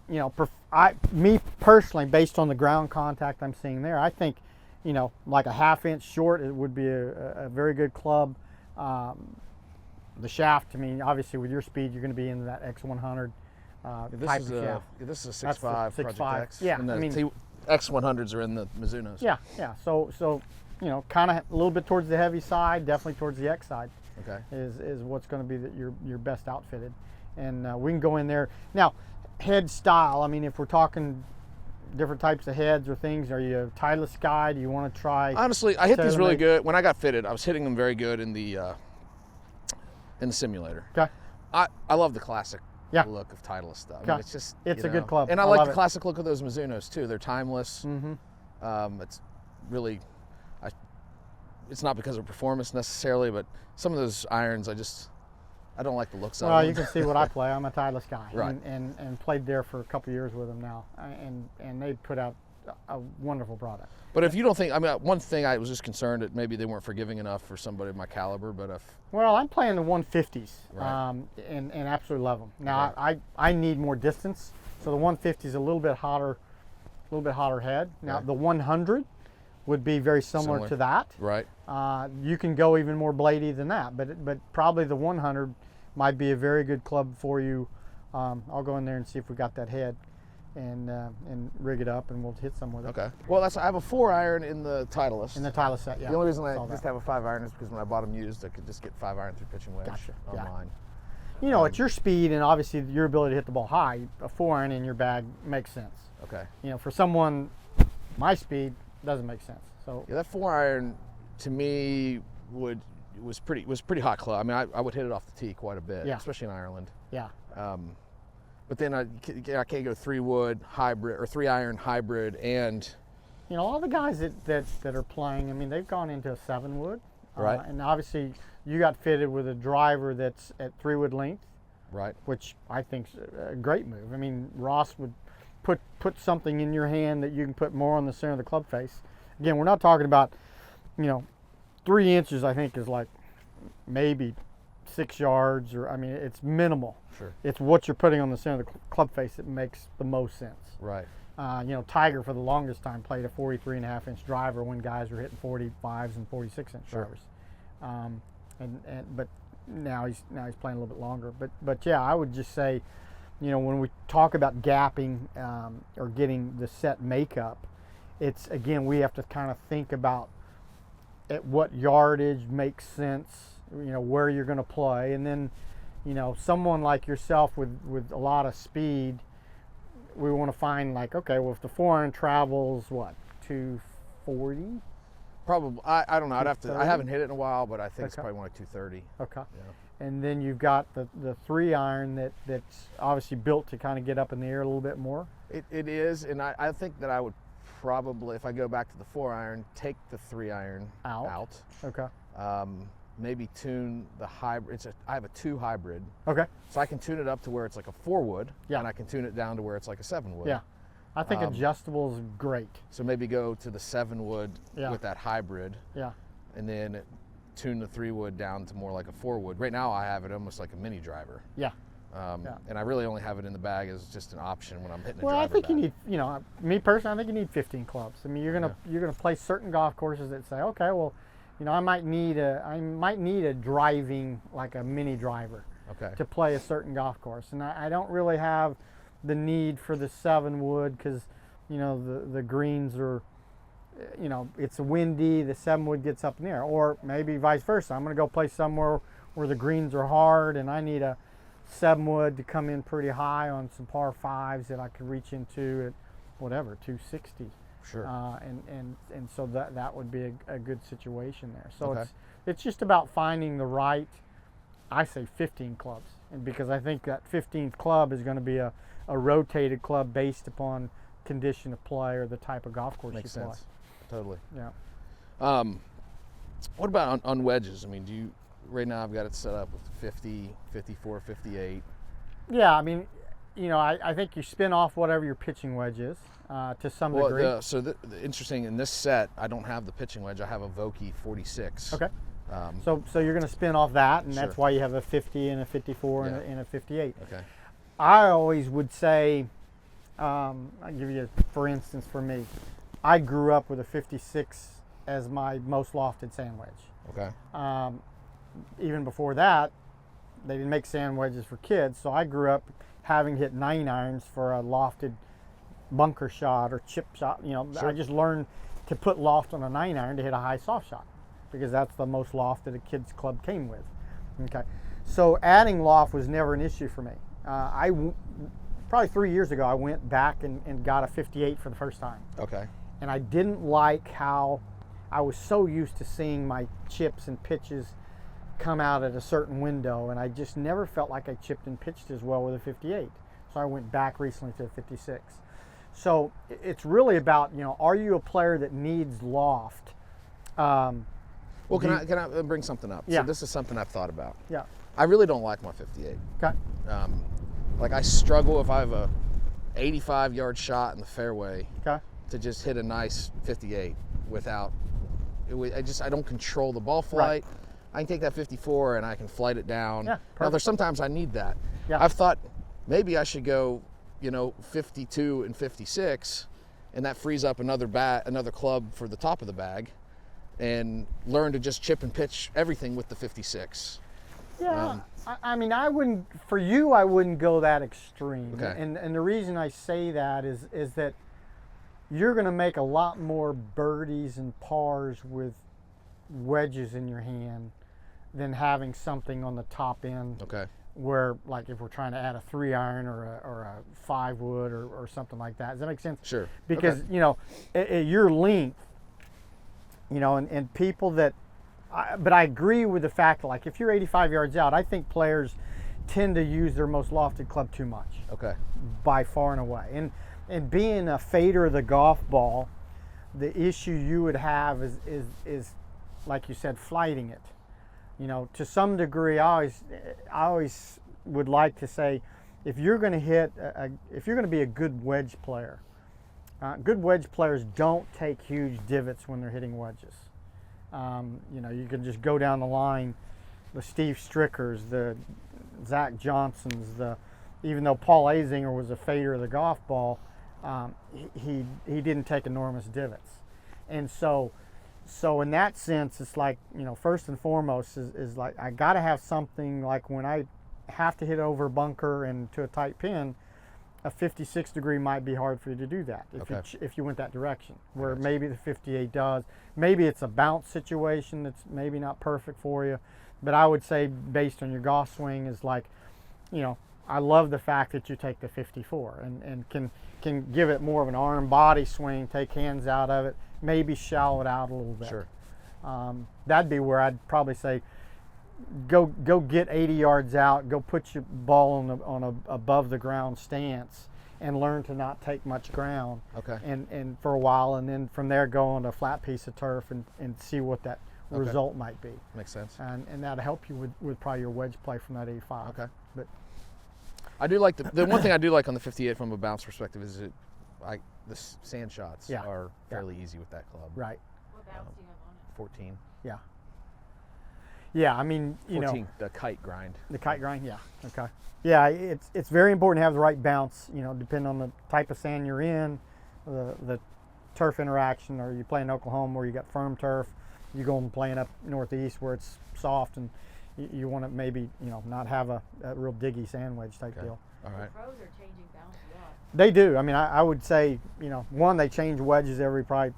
me personally, based on the ground contact I'm seeing there, I think like a 1/2 inch short, it would be a very good club. The shaft, obviously with your speed, you're going to be into that X100 type of shaft. This is a 6.5 Project X. Yeah, and the X100s are in the Mizunos. Yeah. So kind of a little bit towards the heavy side, definitely towards the X side. Okay. Is what's going to be your best outfitted, and we can go in there now. Head style. If we're talking different types of heads or things, are you a Titleist guy? Do you want to try? Honestly, I hit these really good. When I got fitted, I was hitting them very good in the simulator. Okay. I love the classic look of Titleist stuff. Okay. It's just it's a good club, and I like the classic look of those Mizunos too. They're timeless. Mm-hmm. It's really, it's not because of performance necessarily, but some of those irons I don't like the looks of them. Well, you can see what I play. I'm a Titleist guy, right. and played there for a couple of years with them now, and they put out a wonderful product. But if you don't think, one thing I was just concerned that maybe they weren't forgiving enough for somebody of my caliber, but if... Well, I'm playing the 150s, right. and absolutely love them. Now, I need more distance, so the 150 is a little bit hotter head. Now, right. the 100 would be very similar to that. Right. You can go even more bladey than that, but probably the 100 might be a very good club for you. I'll go in there and see if we got that head and rig it up, and we'll hit some with it. Okay. Well, I have a 4-iron in the Titleist. In the Titleist set, yeah. The only reason I just have a 5-iron is because when I bought them used, I could just get 5-iron through pitching wedge online. At your speed and obviously your ability to hit the ball high, a 4-iron in your bag makes sense. Okay. For someone my speed, doesn't make sense. So yeah, that 4-iron to me was pretty hot club. I would hit it off the tee quite a bit, especially in Ireland. Yeah. But then I can't go 3-wood hybrid or 3-iron hybrid, and all the guys that are playing, they've gone into a 7-wood, right? And obviously you got fitted with a driver that's at 3-wood length, right? Which I think's a great move. Ross would put something in your hand that you can put more on the center of the club face. Again, we're not talking about 3 inches. I think is like maybe 6 yards, or it's minimal. Sure. It's what you're putting on the center of the club face that makes the most sense. Right. Tiger for the longest time played a 43.5-inch driver when guys were hitting 45s and 46-inch drivers. But now he's playing a little bit longer. But yeah, I would just say, when we talk about gapping or getting the set makeup, it's again we have to kind of think about at what yardage makes sense. Where you're going to play, and then someone like yourself with a lot of speed, we want to find like, okay, well, if the 4-iron travels what, 240, Probably. I don't know. I'd have to. I 230? haven't hit it in a while, but I think it's Okay. probably more like 230. Okay. Yeah. And then you've got the 3-iron that's obviously built to kind of get up in the air a little bit more. It is, and I think that I would probably, if I go back to the 4-iron, take the 3-iron out. Okay. Maybe tune the hybrid. I have a 2 hybrid, Okay. so I can tune it up to where it's like a 4 wood, Yeah. and I can tune it down to where it's like a 7 wood. Yeah. I think adjustable is great. So maybe go to the 7 wood Yeah. with that hybrid, Yeah. and then tune the 3 wood down to more like a 4 wood. Right now I have it almost like a mini driver. Yeah. And I really only have it in the bag as just an option when I'm hitting a Well, driver I think bag. you need, me personally, I think you need 15 clubs. I mean, you're gonna play certain golf courses that say, okay, well, I might need a driving, like a mini driver, Okay. to play a certain golf course, and I don't really have the need for the 7 wood because, the greens are, it's windy. The 7 wood gets up in the air, or maybe vice versa. I'm gonna go play somewhere where the greens are hard, and I need a 7 wood to come in pretty high on some par 5s that I could reach into at whatever 260. Sure. And so that would be a good situation there. So Okay. it's just about finding the right, I say 15 clubs, and because I think that 15th club is going to be a rotated club based upon condition of play or the type of golf course Makes you play. sense. Totally. Yeah. What about on wedges? I mean, right now I've got it set up with 50, 54, 58. Yeah, I mean, I think you spin off whatever your pitching wedge is to some degree. The interesting, in this set, I don't have the pitching wedge. I have a Vokey 46. Okay. So you're going to spin off that, and that's Sure. why you have a 50 and a 54 Yeah. and a 58. Okay. I always would say, I'll give you, for instance, for me, I grew up with a 56 as my most lofted sand wedge. Okay. Even before that, they didn't make sand wedges for kids, so I grew up having hit 9-irons for a lofted bunker shot or chip shot. Sure. I just learned to put loft on a 9-iron to hit a high soft shot because that's the most loft that a kid's club came with. Okay, so adding loft was never an issue for me. Probably 3 years ago, I went back and got a 58 for the first time. Okay. And I didn't like how I was so used to seeing my chips and pitches come out at a certain window, and I just never felt like I chipped and pitched as well with a 58. So I went back recently to a 56. So it's really about, are you a player that needs loft? Well, can I bring something up? Yeah. So this is something I've thought about. Yeah. I really don't like my 58. Okay. Like I struggle if I have a 85-yard shot in the fairway Okay. to just hit a nice 58 without. I don't control the ball flight. Right. I can take that 54 and I can flight it down. Yeah, Now perfect. there's sometimes I need that. Yeah. I've thought maybe I should go, 52 and 56, and that frees up another club for the top of the bag, and learn to just chip and pitch everything with the 56. Yeah, I mean, I wouldn't go that extreme. Okay. And the reason I say that is that you're going to make a lot more birdies and pars with wedges in your hand than having something on the top end. Okay. Where, like, if we're trying to add a 3-iron or a 5 wood or something like that. Does that make sense? Sure. Because, Okay. At your length, and people that, but I agree with the fact that, like, if you're 85 yards out, I think players tend to use their most lofted club too much, Okay. by far and away. And being a fader of the golf ball, the issue you would have is like you said, flighting it. To some degree, I always would like to say, if you're going to be a good wedge player, good wedge players don't take huge divots when they're hitting wedges. You can just go down the line, the Steve Strickers, the Zach Johnsons, even though Paul Azinger was a fader of the golf ball, he didn't take enormous divots. And so in that sense, it's like, first and foremost is like, I got to have something like when I have to hit over a bunker and to a tight pin, a 56 degree might be hard for you to do that if you went that direction, where maybe the 58 does. Maybe it's a bounce situation that's maybe not perfect for you, but I would say based on your golf swing is like, I love the fact that you take the 54 and can give it more of an arm body swing, take hands out of it, maybe shallow it out a little bit. Sure. That'd be where I'd probably say, go get 80 yards out, go put your ball on a above the ground stance, and learn to not take much ground. Okay. And for a while, and then from there go on a flat piece of turf and see what that result might be. Makes sense. And that'll help you with probably your wedge play from that 85. Okay. But I do like the one thing I do like on the 58 from a bounce perspective is the sand shots are fairly easy with that club. right. What bounce do you have on it? 14. Yeah. Yeah, I mean, 14, the kite grind. the kite grind, yeah, okay. Yeah, it's very important to have the right bounce, depending on the type of sand you're in, the turf interaction, or you play in Oklahoma where you got firm turf, you go and playing up northeast where it's soft, and you want to maybe, not have a real diggy sand wedge type deal. All right. The pros are changing bounce a lot. They do. I mean, I would say, one, they change wedges every probably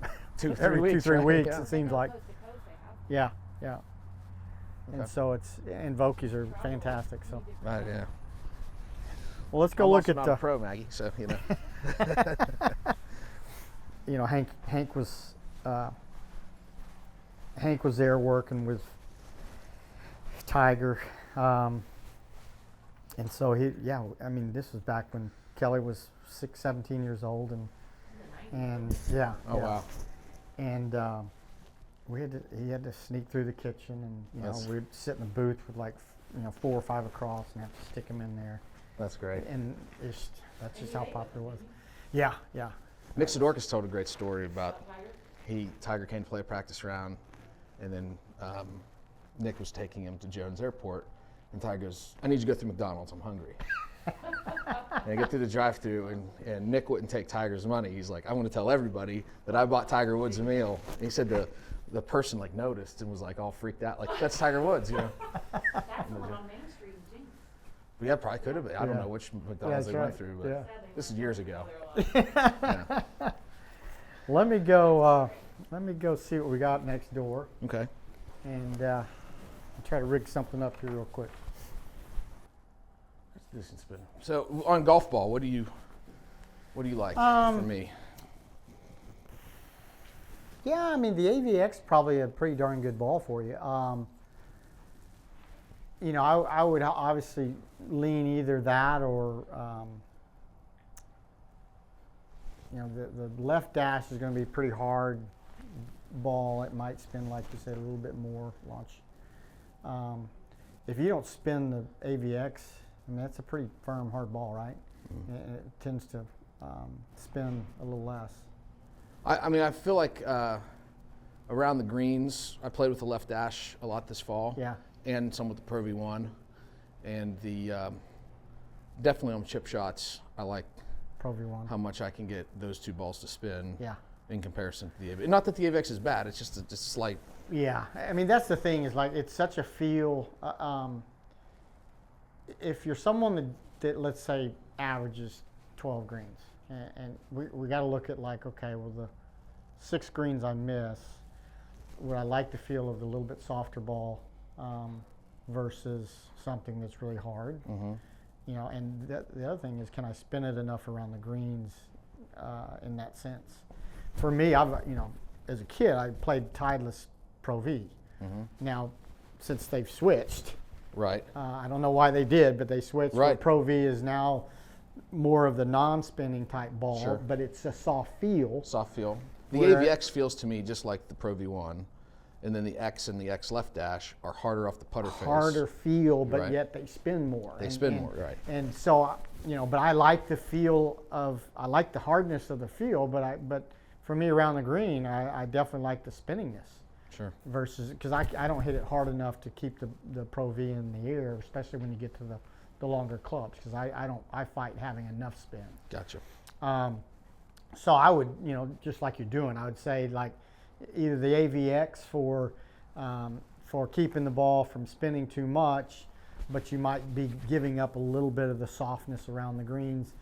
every 2-3 right? weeks, Yeah. it seems like. Coast to coast they have. Yeah. And Okay. so and Vokies are fantastic. So, Right, yeah. well, let's go I'm look also at not a pro, Maggie, so Hank was there working with Tiger, and so this was back when Kelly was 17 years old, and yeah. Oh, wow. And he had to sneak through the kitchen, and we'd sit in the booth with 4 or 5 across, and have to stick them in there. That's great. And that's just how popular it was. Yeah. Nick Sidorkis told a great story about Tiger came to play a practice round, and then Nick was taking him to Jones Airport, and Tiger goes, "I need you to go through McDonald's, I'm hungry." And I get through the drive-thru, and Nick wouldn't take Tiger's money. He's like, "I want to tell everybody that I bought Tiger Woods a meal." And he said the person noticed and was all freaked out, "That's Tiger Woods, That's the one on Main Street in Jinx. Yeah, probably could have been. I don't Yeah. know which McDonald's they that's went right. through, but Yeah. this is years ago. Yeah. Let me go see what we got next door, Okay. and try to rig something up here real quick. Decent spin. So on golf ball, what do you like for me? Yeah, I mean, the AVX is probably a pretty darn good ball for you. I would obviously lean either that or, the left dash is going to be pretty hard ball. It might spin, like you said, a little bit more launch. If you don't spin the AVX, I mean, that's a pretty firm, hard ball, right? Mm-hmm. And it tends to spin a little less. I feel like around the greens, I played with the left dash a lot this fall. Yeah. And some with the Pro V1, and the definitely on chip shots, I like Pro V1. how much I can get those two balls to spin. Yeah. In comparison to the AVX. Not that the AVX is bad, it's just a slight. Yeah, I mean, that's the thing is it's such a feel. If you're someone that let's say averages 12 greens, and we got to look at okay, well, the 6 greens I miss, would I like the feel of the little bit softer ball versus something that's really hard? Mm-hmm. And the other thing is, can I spin it enough around the greens in that sense? For me, as a kid, I played Titleist Pro V. Mm-hmm. Now, since they've switched, Right. I don't know why they did, but they switched. Right. Where Pro V is now more of the non-spinning type ball, Sure. but it's a soft feel. Soft feel. The Where- AVX feels to me just like the Pro V1, and then the X and the X left dash are harder off the putter face. Harder feel, but Right. yet they spin more. They spin more, right. And so, but I like the feel I like the hardness of the feel, but for me around the green, I definitely like the spinningness. Sure. Versus, because I don't hit it hard enough to keep the Pro V in the air, especially when you get to the longer clubs, because I fight having enough spin. Gotcha. So I would, just like you're doing, I would say either the AVX for keeping the ball from spinning too much, but you might be giving up a little bit of the softness around the greens.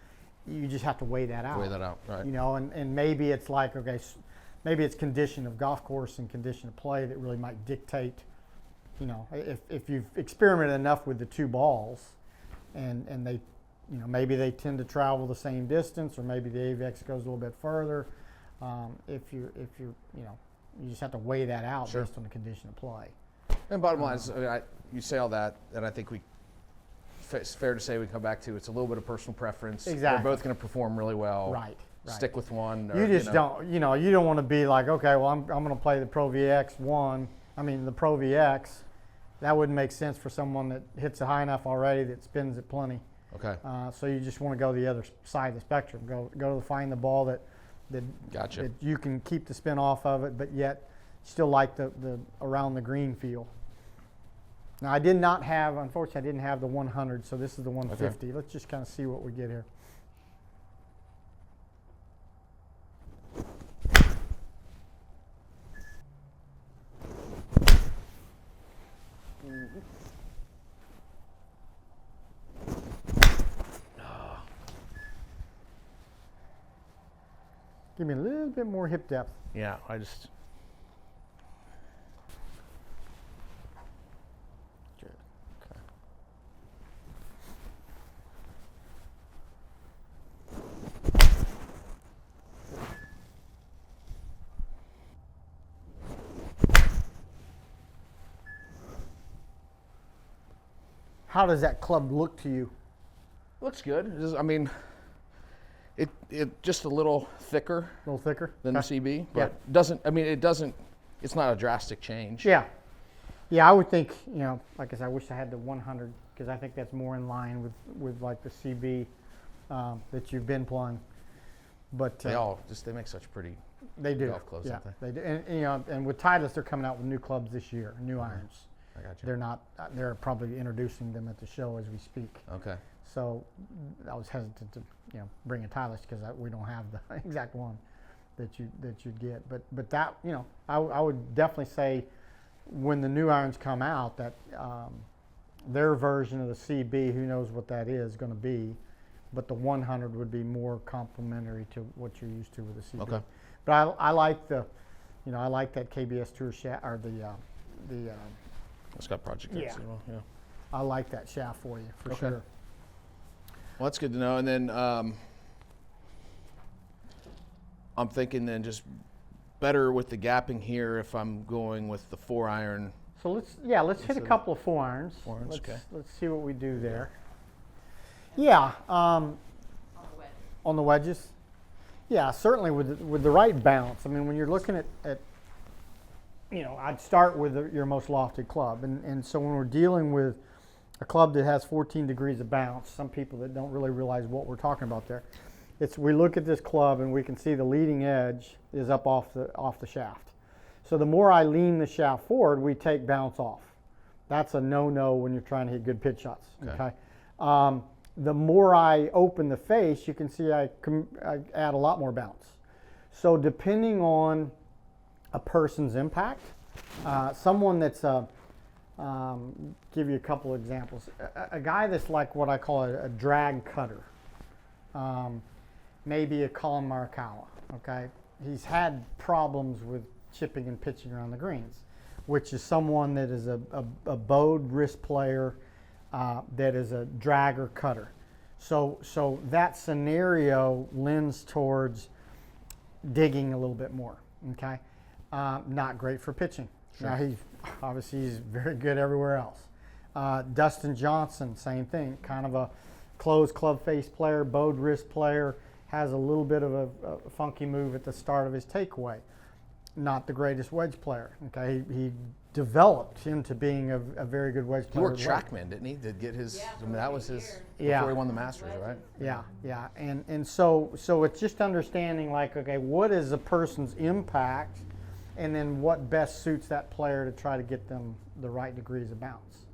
You just have to weigh that out. Weigh that out, right. And maybe it's maybe it's condition of golf course and condition of play that really might dictate, if you've experimented enough with the two balls and they, maybe they tend to travel the same distance, or maybe the AVX goes a little bit further. If you're you just have to weigh that out Sure. based on the condition of play. And bottom line is, I mean, you say all that, and I think it's fair to say we come back to it's a little bit of personal preference. Exactly. We're both going to perform really well. Right. Stick with one. You just don't, you don't want to be like, okay, well, I'm going to play the Pro VX1. I mean, the Pro VX, that wouldn't make sense for someone that hits it high enough already that spins it plenty. Okay. So you just want to go the other side of the spectrum. Go to find the ball that Gotcha. that you can keep the spin off of it, but yet still like the around the green feel. Now, unfortunately, I didn't have the 100, so this is the 150. Let's just kind of see what we get here. Give me a little bit more hip depth. Yeah, I just. Good. Okay. How does that club look to you? Looks good. I mean, it just a little thicker A little thicker than the Okay. CB, but doesn't. I mean, it doesn't. It's not a drastic change. Yeah. Yeah, I would think, like I said, I wish I had the 100 because I think that's more in line with like the CB that you've been playing. But They make such pretty they do. golf clubs, Yeah, don't they? they do. And with Titleist, they're coming out with new clubs this year, new irons. I got you. They're not. They're probably introducing them at the show as we speak. Okay. So I was hesitant to bring a Titleist because we don't have the exact one that you'd get. But that I would definitely say when the new irons come out that their version of the CB, who knows what that is going to be, but the 100 would be more complementary to what you're used to with the CB. Okay. But I like I like that KBS Tour shaft or the It's got project Yeah. X as well. Yeah. I like that shaft for you for Okay. sure. Well, that's good to know. And then I'm thinking then just better with the gapping here if I'm going with the 4-iron. So let's hit a couple of 4-irons. Okay. Let's see what we do there. Yeah, On the wedge. on the wedges. Yeah, certainly with the right bounce. I mean, when you're looking at I'd start with your most lofted club, and so when we're dealing with a club that has 14 degrees of bounce, some people that don't really realize what we're talking about there, we look at this club and we can see the leading edge is up off the shaft. So the more I lean the shaft forward, we take bounce off. That's a no-no when you're trying to hit good pitch shots. Okay. The more I open the face, you can see I add a lot more bounce. So depending on a person's impact, someone that's give you a couple of examples. A guy that's like what I call a drag cutter, maybe a Colin Morikawa. Okay, he's had problems with chipping and pitching around the greens, which is someone that is a bowed wrist player that is a dragger cutter. So that scenario lends towards digging a little bit more. Okay, not great for pitching. Sure. Now he's very good everywhere else. Dustin Johnson, same thing, kind of a closed club face player, bowed wrist player, has a little bit of a funky move at the start of his takeaway. Not the greatest wedge player. Okay, he developed into being a very good wedge He player. worked TrackMan, didn't he? To get his. Yeah, I mean, that was his. Yeah. Before he won the Masters, right? Yeah, and so it's just understanding like, okay, what is a person's impact, and then what best suits that player to try to get them the right degrees of bounce,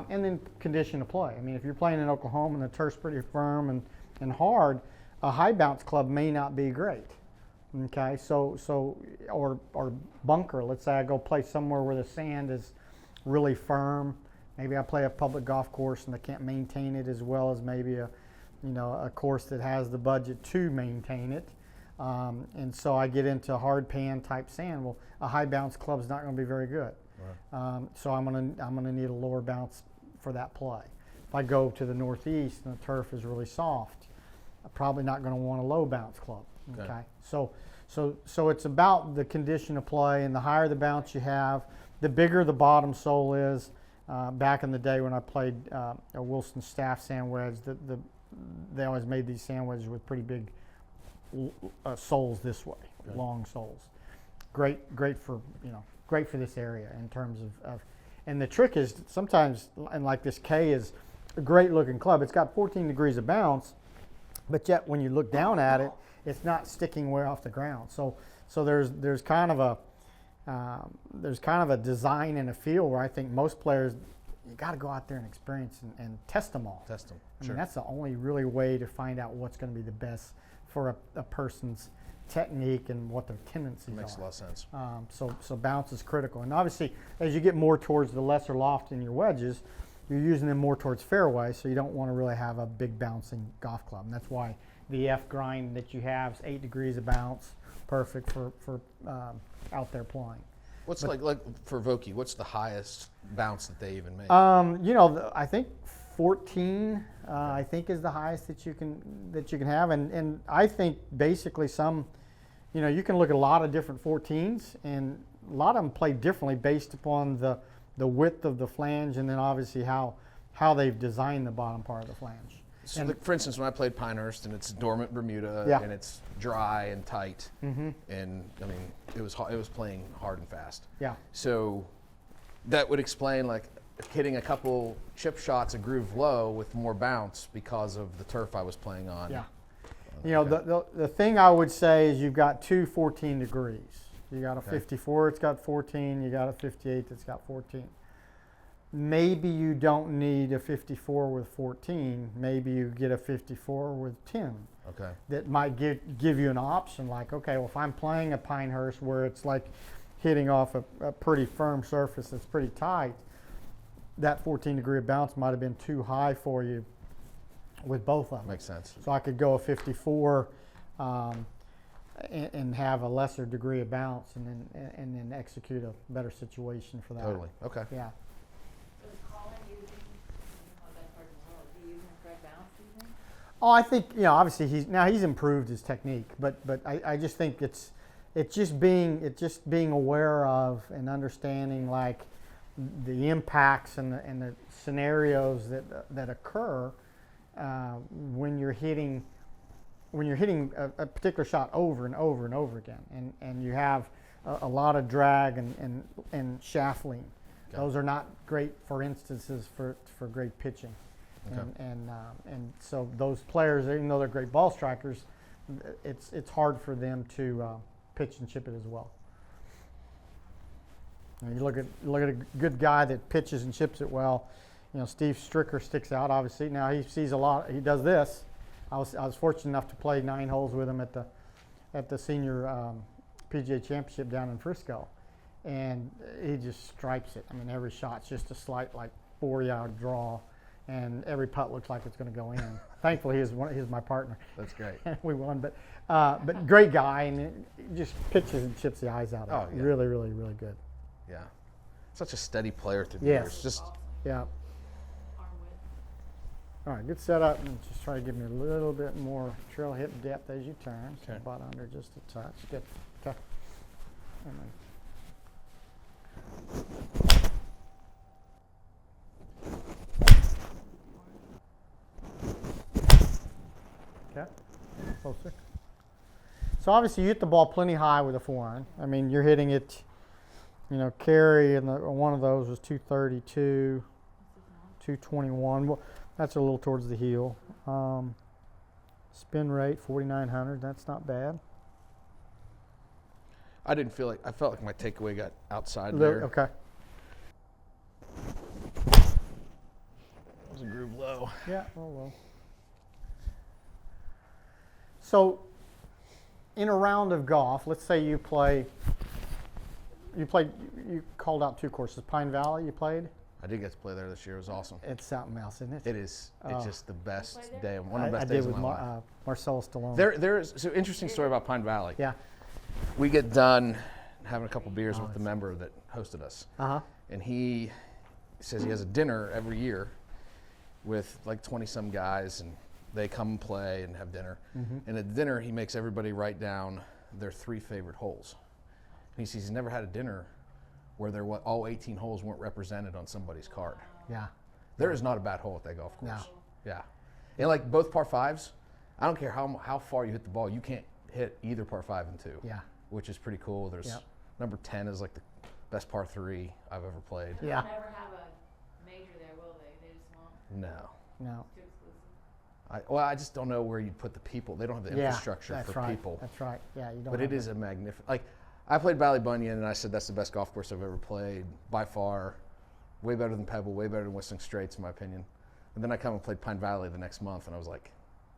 and then condition of play. I mean, if you're playing in Oklahoma and the turf's pretty firm and hard, a high bounce club may not be great. Okay, so or bunker. Let's say I go play somewhere where the sand is really firm. Maybe I play a public golf course and I can't maintain it as well as maybe a course that has the budget to maintain it. And so I get into hard pan type sand. Well, a high bounce club is not going to be very good. Right. So I'm gonna need a lower bounce for that play. If I go to the Northeast and the turf is really soft, I'm probably not going to want a low bounce club. Okay. So So it's about the condition of play, and the higher the bounce you have, the bigger the bottom sole is. Back in the day when I played a Wilson staff sand wedge, they always made these sand wedges with pretty big soles this way, okay. Long soles. Great for this area in terms of. And the trick is sometimes, and like this K is a great looking club. It's got 14 degrees of bounce, but yet when you look down at it, it's not sticking way off the ground. So there's kind of a design and a feel where I think most players, you got to go out there and experience and test them all. Test them. I Sure. mean, that's the only really way to find out what's going to be the best for a person's technique and what their tendencies Makes are. a lot of sense. So bounce is critical. And obviously, as you get more towards the lesser loft in your wedges, you're using them more towards fairway, so you don't want to really have a big bouncing golf club. And that's why the F grind that you have is 8 degrees of bounce, perfect for out there playing. What's like for Vokey, what's the highest bounce that they even make? I think 14 I think is the highest that you can have, and I think basically you can look at a lot of different 14s, and a lot of them play differently based upon the width of the flange, and then obviously how they've designed the bottom part of the flange. So for instance, when I played Pinehurst, and it's dormant Bermuda, yeah. and it's dry and tight, mm-hmm. and I mean it was playing hard and fast. Yeah. So that would explain like hitting a couple chip shots a groove low with more bounce because of the turf I was playing on. Yeah. Okay. The thing I would say is you've got two 14 degrees. You got a Okay. 54, it's got 14. You got a 58 that's got 14. Maybe you don't need a 54 with 14. Maybe you get a 54 with 10. Okay. That might give you an option like, okay, well, if I'm playing a Pinehurst where it's like hitting off a pretty firm surface that's pretty tight, that 14 degree of bounce might have been too high for you with both of them. Makes sense. So I could go a 54 and have a lesser degree of bounce, and then execute a better situation for that. Totally. Okay. Yeah. So is Colin using, that part of the world, is he using the correct balance, do you think? Oh, I think obviously he's improved his technique, but I just think it's just being aware of and understanding like the impacts and the scenarios that occur when you're hitting a particular shot over and over and over again, and you have a lot of drag and shaft lean. Those are not great for instances for great pitching. Okay. And so those players, even though they're great ball strikers, it's hard for them to pitch and chip it as well. You look at a good guy that pitches and chips it well. Steve Stricker sticks out. Obviously, now he sees a lot. He does this. I was fortunate enough to play 9 holes with him at the senior PGA Championship down in Frisco, and he just stripes it. I mean, every shot's just a slight 4-yard draw, and every putt looks like it's going to go in. Thankfully, he's my partner. That's great. We won, but great guy, and he just pitches and chips the eyes out of it. Yeah. Really, really, really good. Yeah. Such a steady player through the Yes. years. Just Yeah. Arm width. All right, good setup, and just try to give me a little bit more trail hip depth as you turn. So Okay. butt under just a touch. Good. Okay. And then. Okay. Closer. So obviously you hit the ball plenty high with a forehand. I mean, you're hitting it. Carry and one of those was 232, 221. Well, that's a little towards the heel. Spin rate 4,900. That's not bad. I felt like my takeaway got outside there. Okay. It was a groove low. Yeah. Oh well. So, in a round of golf, let's say you called out 2 courses. Pine Valley you played? I did get to play there this year. It was awesome. It's something else, isn't it? It is. It's just the best day. One I of the best did days with of my life. Marcellus Stallone. There's so interesting story about Pine Valley. Yeah. We get done having a couple beers with the member that hosted us. Uh-huh. And he says he has a dinner every year with 20-some guys, and they come play and have dinner. Mm-hmm. And at dinner, he makes everybody write down their 3 favorite holes. And he says he's never had a dinner where all 18 holes weren't represented on somebody's card. Yeah. There is not a bad hole at that golf course. No. Yeah. And like both par 5s, I don't care how far you hit the ball, you can't hit either par 5 and 2. Yeah. Which is pretty cool. There's number 10 is like the best par 3 I've ever played. Yeah. They'll never have a major there, will they? They just won't. No. No. Too exclusive. I just don't know where you'd put the people. They don't have the infrastructure that's for right. people. That's right. Yeah, you don't. But it is a magnificent. Like, I played Valley Bunyan, and I said that's the best golf course I've ever played by far. Way better than Pebble, way better than Whistling Straits, in my opinion. And then I come and played Pine Valley the next month, and I was like,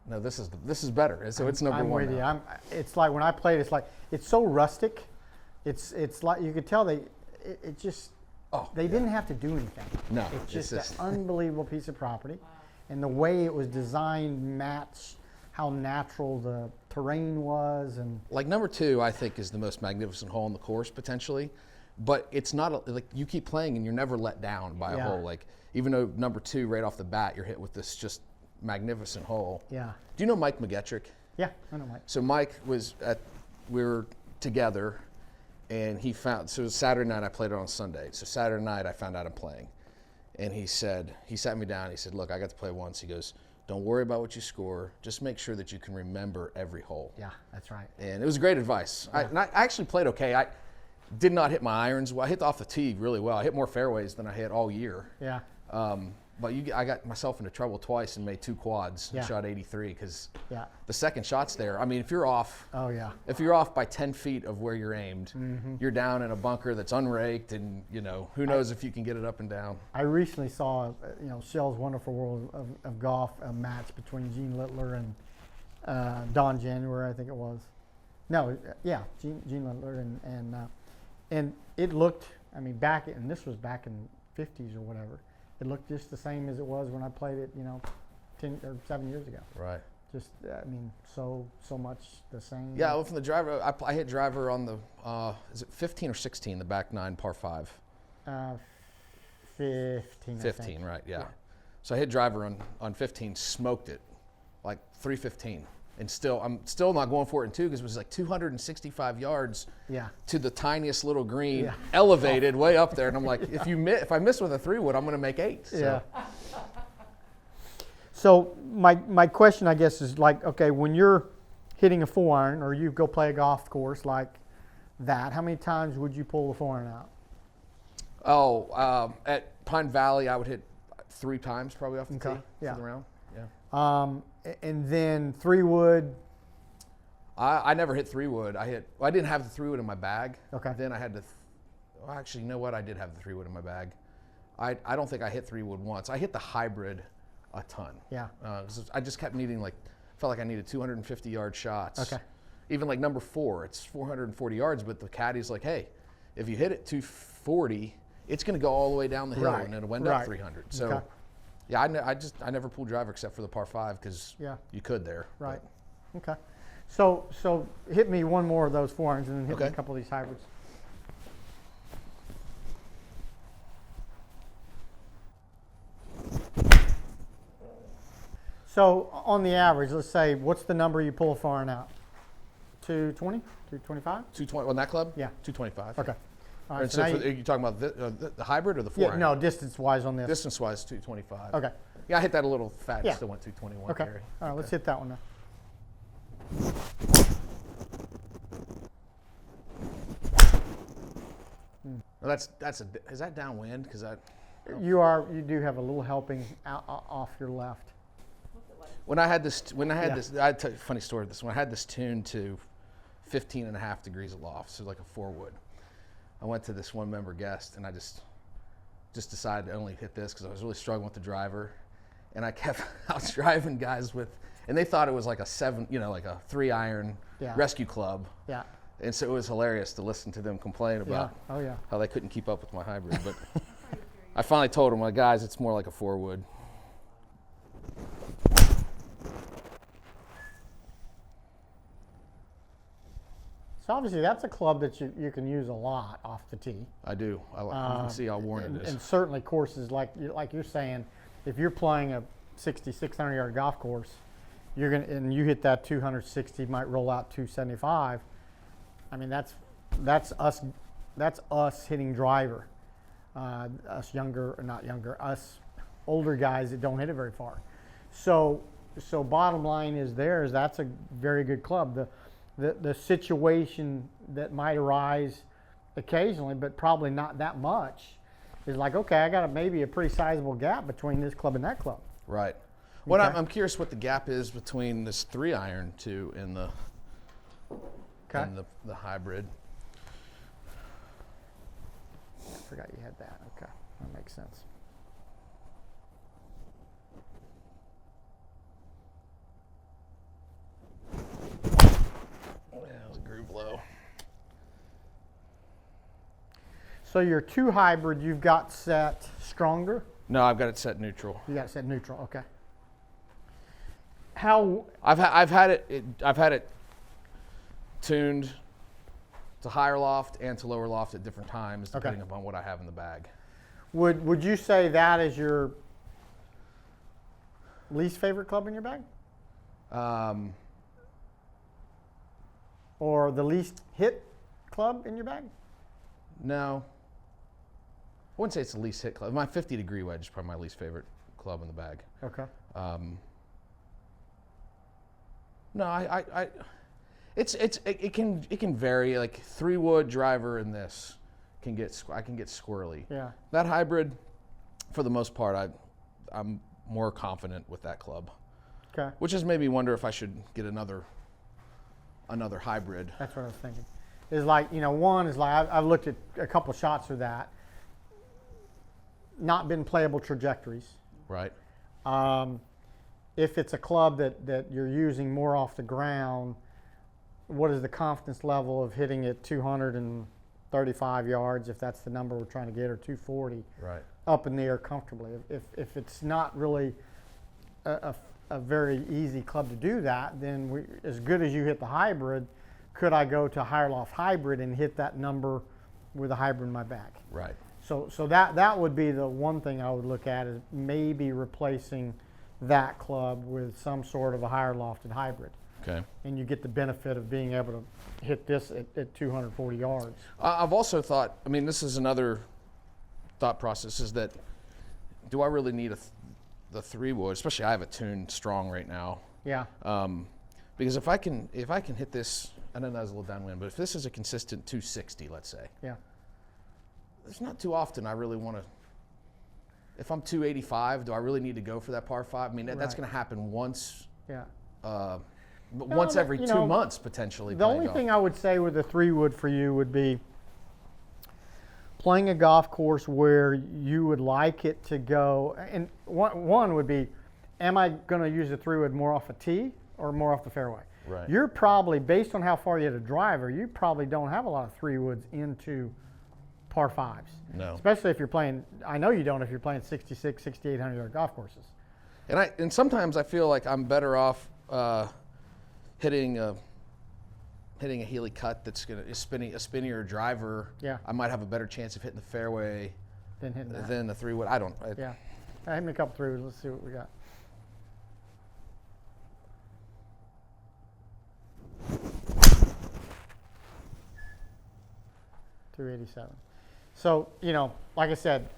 no, this is better. So it's number I'm one. with now. you. It's like when I played, it's so rustic. It's like you could tell it just they didn't have to do anything. No, it's just it's an unbelievable piece of property, and the way it was designed matched how natural the terrain was, and like number 2, I think, is the most magnificent hole on the course potentially, but it's not like you keep playing and you're never let down by a hole. Like even though number 2 right off the bat, you're hit with this just magnificent hole. Yeah. Do you know Mike McGetrick? Yeah, I know Mike. So Mike we were together, and so it was Saturday night. I played it on Sunday. So Saturday night I found out I'm playing, and he sat me down. He said, "Look, I got to play once." He goes, "Don't worry about what you score. Just make sure that you can remember every hole." Yeah, that's right. And it was great advice. Yeah. I actually played okay. I did not hit my irons well. I hit off the tee really well. I hit more fairways than I hit all year. Yeah. But I got myself into trouble twice and made 2 quads and shot 83 because the second shot's there. I mean, if you're off, if you're off by 10 feet of where you're aimed, you're down in a bunker that's unraked, and who knows if you can get it up and down. I recently saw, Shell's Wonderful World of Golf, a match between Gene Littler and Don January, I think it was. No, Gene Littler and it looked. I mean, and this was back in '50s or whatever. It looked just the same as it was when I played it, 10 or 7 years ago. Right. Just, so much the same. Yeah, well, from the driver, I hit driver on the, is it 15 or 16, the back 9 par 5? 15. 15, right, yeah. So I hit driver on 15, smoked it, like 315. And I'm still not going for it in 2 because it was like 265 yards to the tiniest little green, elevated way up there. And I'm like, if I miss with a 3-wood, I'm going to make 8. So. Yeah. So my question, I guess, is like, okay, when you're hitting a 4-iron or you go play a golf course like that, how many times would you pull the 4-iron out? Oh, at Pine Valley, I would hit 3 times probably off the tee for the round. Yeah. And then 3-wood. I never hit 3-wood. I didn't have the 3-wood in my bag. Okay. Then I had to. Actually, you know what? I did have the 3-wood in my bag. I don't think I hit 3-wood once. I hit the hybrid a ton. Yeah. 'Cause I just kept needing felt like I needed 250-yard shots. Okay. Even like number 4, it's 440 yards, but the caddy's like, hey, if you hit it 240, it's going to go all the way down the hill and it'll end up 300. So. Okay. Yeah, I never pulled driver except for the par 5 because you could there. Right. Okay. So hit me one more of those 4-irons and then hit me a couple of these hybrids. So on the average, let's say, what's the number you pull a 4-iron out? 220? 225? 220 on that club? Yeah. 225. Okay. All right. And so are you talking about the hybrid or the 4-iron? Yeah, no, distance-wise on this. Distance-wise, 225. Okay. Yeah, I hit that a little fat. Yeah. Still went 221. Okay. Carry. All right, let's hit that one now. Well, is that downwind? Because You do have a little helping off your left. when I had this, I tell you a funny story of this. When I had this tuned to 15.5 degrees of loft, so like a 4-wood, I went to this one member guest and I just decided to only hit this because I was really struggling with the driver, and I was driving guys and they thought it was like a 3-iron rescue club. Yeah. And so it was hilarious to listen to them complain about how they couldn't keep up with my hybrid. But I finally told them, like, guys, it's more like a 4-wood. So obviously that's a club that you can use a lot off the tee. I do. You can see how worn it is. And certainly courses like you're saying, if you're playing a 600-yard golf course, and you hit that 260, might roll out 275. I mean, that's us hitting driver. Us younger, or not younger, us older guys that don't hit it very far. So bottom line is that's a very good club. The situation that might arise occasionally, but probably not that much, is like, okay, I got maybe a pretty sizable gap between this club and that club. Right. Well, Okay. I'm curious what the gap is between this 3-iron too and the the hybrid. I forgot you had that. Okay, that makes sense. Yeah, that was a groove low. So your 2 hybrid, you've got set stronger. No, I've got it set neutral. You got it set neutral. Okay. How? I've had it tuned to higher loft and to lower loft at different times, depending upon what I have in the bag. Would you say that is your least favorite club in your bag? Or the least hit club in your bag? No. I wouldn't say it's the least hit club. My 50-degree wedge is probably my least favorite club in the bag. Okay. No, it can vary. Like 3-wood driver in this I can get squirrely. Yeah. That hybrid, for the most part, I'm more confident with that club. Okay. Which is maybe wonder if I should get another hybrid. That's what I was thinking. Is like, one is like, I've looked at a couple shots of that. Not been playable trajectories. Right. If it's a club that you're using more off the ground, what is the confidence level of hitting it 235 yards, if that's the number we're trying to get, or 240, Right. up in the air comfortably? If it's not really a very easy club to do that, then as good as you hit the hybrid, could I go to a higher loft hybrid and hit that number with a hybrid in my bag? Right. So that would be the one thing I would look at, is maybe replacing that club with some sort of a higher lofted hybrid. Okay. And you get the benefit of being able to hit this at 240 yards. I've also thought, this is another thought process, is that do I really need the 3-wood? Especially I have it tuned strong right now. Yeah. Because if I can hit this, I know that was a little downwind, but if this is a consistent 260, let's say. Yeah. It's not too often I really want to. If I'm 285, do I really need to go for that par 5? That's Right. going to happen once. Yeah. But once every 2 months potentially. The only thing I would say with the 3-wood for you would be playing a golf course where you would like it to go. And one would be, am I going to use the 3-wood more off a tee or more off the fairway? Right. You're probably, based on how far you hit a driver, you probably don't have a lot of 3-woods into par 5s. No. Especially if you're playing, I know you don't if you're playing 66, 6,800 yard golf courses. And sometimes I feel like I'm better off hitting a Healy cut that's a spinnier driver. Yeah. I might have a better chance of hitting the fairway Then hitting that. than the 3-wood. Yeah. Hit me a couple 3-woods. Let's see what we got. .287. So, like I said,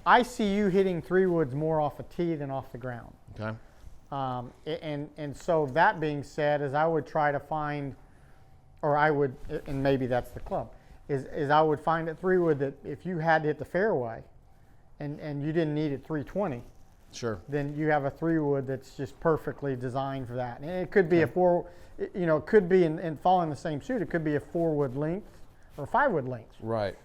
I see you hitting 3-woods more off a tee than off the ground. Okay. And so that being said, is I would try to find, or I would, and maybe that's the club, is I would find at 3-wood that if you had to hit the fairway and you didn't need it 320, Sure. then you have a 3-wood that's just perfectly designed for that. And it could be it could be in following the same suit, it could be a 4-wood length or 5-wood length. Right.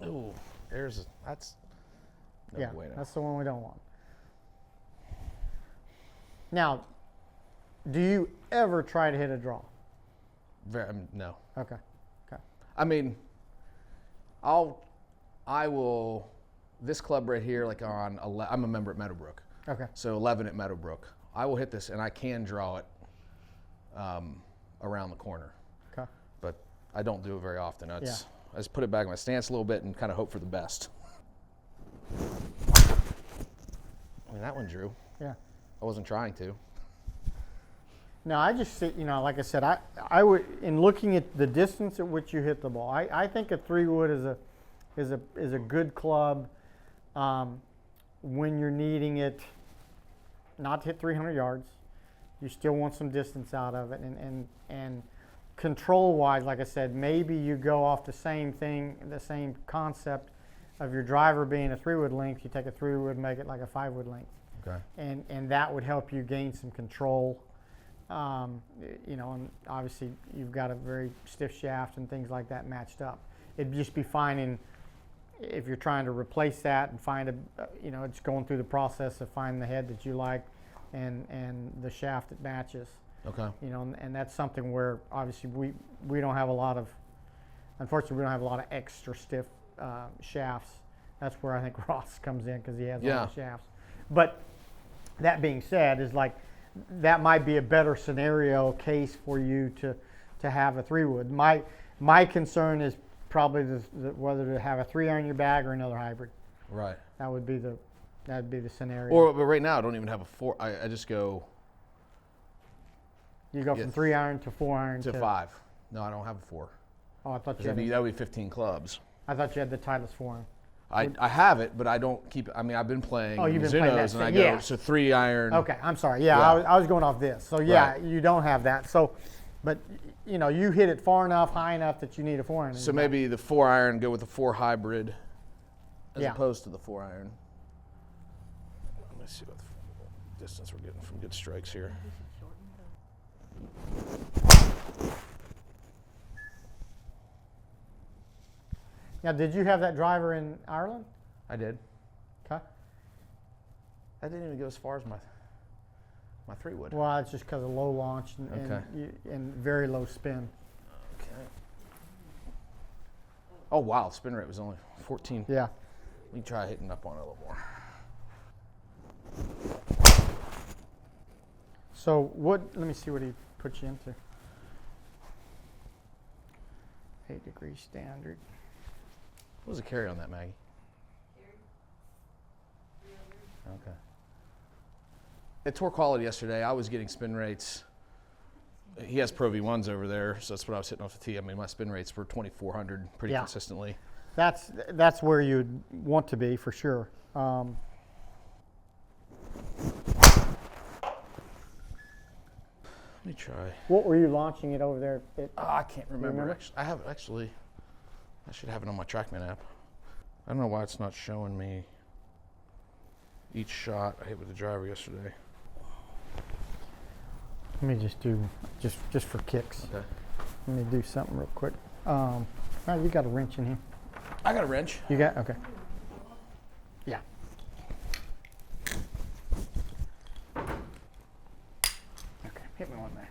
Ooh, that's no Yeah, bueno. that's the one we don't want. Now, do you ever try to hit a draw? No. Okay. I will. This club right here, like I'm a member at Meadowbrook. Okay. So 11 at Meadowbrook. I will hit this, and I can draw it around the corner. Okay. But I don't do it very often. I just put it back in my stance a little bit and kind of hope for the best. That one drew. Yeah. I wasn't trying to. No, I just see, like I said, I would, in looking at the distance at which you hit the ball, I think a 3-wood is a good club when you're needing it not to hit 300 yards. You still want some distance out of it, and control-wise, like I said, maybe you go off the same thing, the same concept of your driver being a 3-wood length. You take a 3-wood, make it like a 5-wood length, Okay. and that would help you gain some control. And obviously you've got a very stiff shaft and things like that matched up. It'd just be finding, if you're trying to replace that and find it's going through the process of finding the head that you like and the shaft that matches. Okay. And that's something where obviously we don't have a lot of, unfortunately we don't have a lot of extra stiff shafts. That's where I think Ross comes in, because he has a lot of shafts. But that being said, is like, that might be a better scenario case for you to have a 3-wood. My concern is probably whether to have a 3-iron in your bag or another hybrid. Right. That'd be the scenario. But right now I don't even have a 4. I just go. You go from 3-iron to 4-iron to 5. No, I don't have a 4. Oh, I thought you That had. would be 15 clubs. I thought you had the Titleist 4-iron. I have it, but I don't keep it. I mean, I've been playing you've been playing that, Mizunos, and I yeah. go, so 3-iron. Okay, I'm sorry. Yeah, Yeah. I was going off this. So yeah, Right. you don't have that. So, but you hit it far enough, high enough that you need a 4-iron. So maybe the 4-iron, go with the 4 hybrid as Yeah. opposed to the 4-iron. Let me see what distance we're getting from good strikes here. Now, did you have that driver in Ireland? I did. Okay. I didn't even go as far as my 3-wood. Well, it's just because of low launch Okay. and very low spin. Okay. Oh wow, spin rate was only 14. Yeah. Let me try hitting up on it a little more. So let me see what he put you into. 8 degrees standard. What was the carry on that, Maggie? Okay. At Tour Quality yesterday, I was getting spin rates. He has Pro V1s over there, so that's what I was hitting off the tee. I mean, my spin rates were 2,400 pretty consistently. That's where you'd want to be for sure. Let me try. What were you launching it over there? I can't remember. remember? I should have it on my TrackMan app. I don't know why it's not showing me each shot I hit with the driver yesterday. Let me just do just for kicks. Okay. Let me do something real quick. Oh, you got a wrench in here. I got a wrench. You got okay. Yeah. Okay, hit me one there.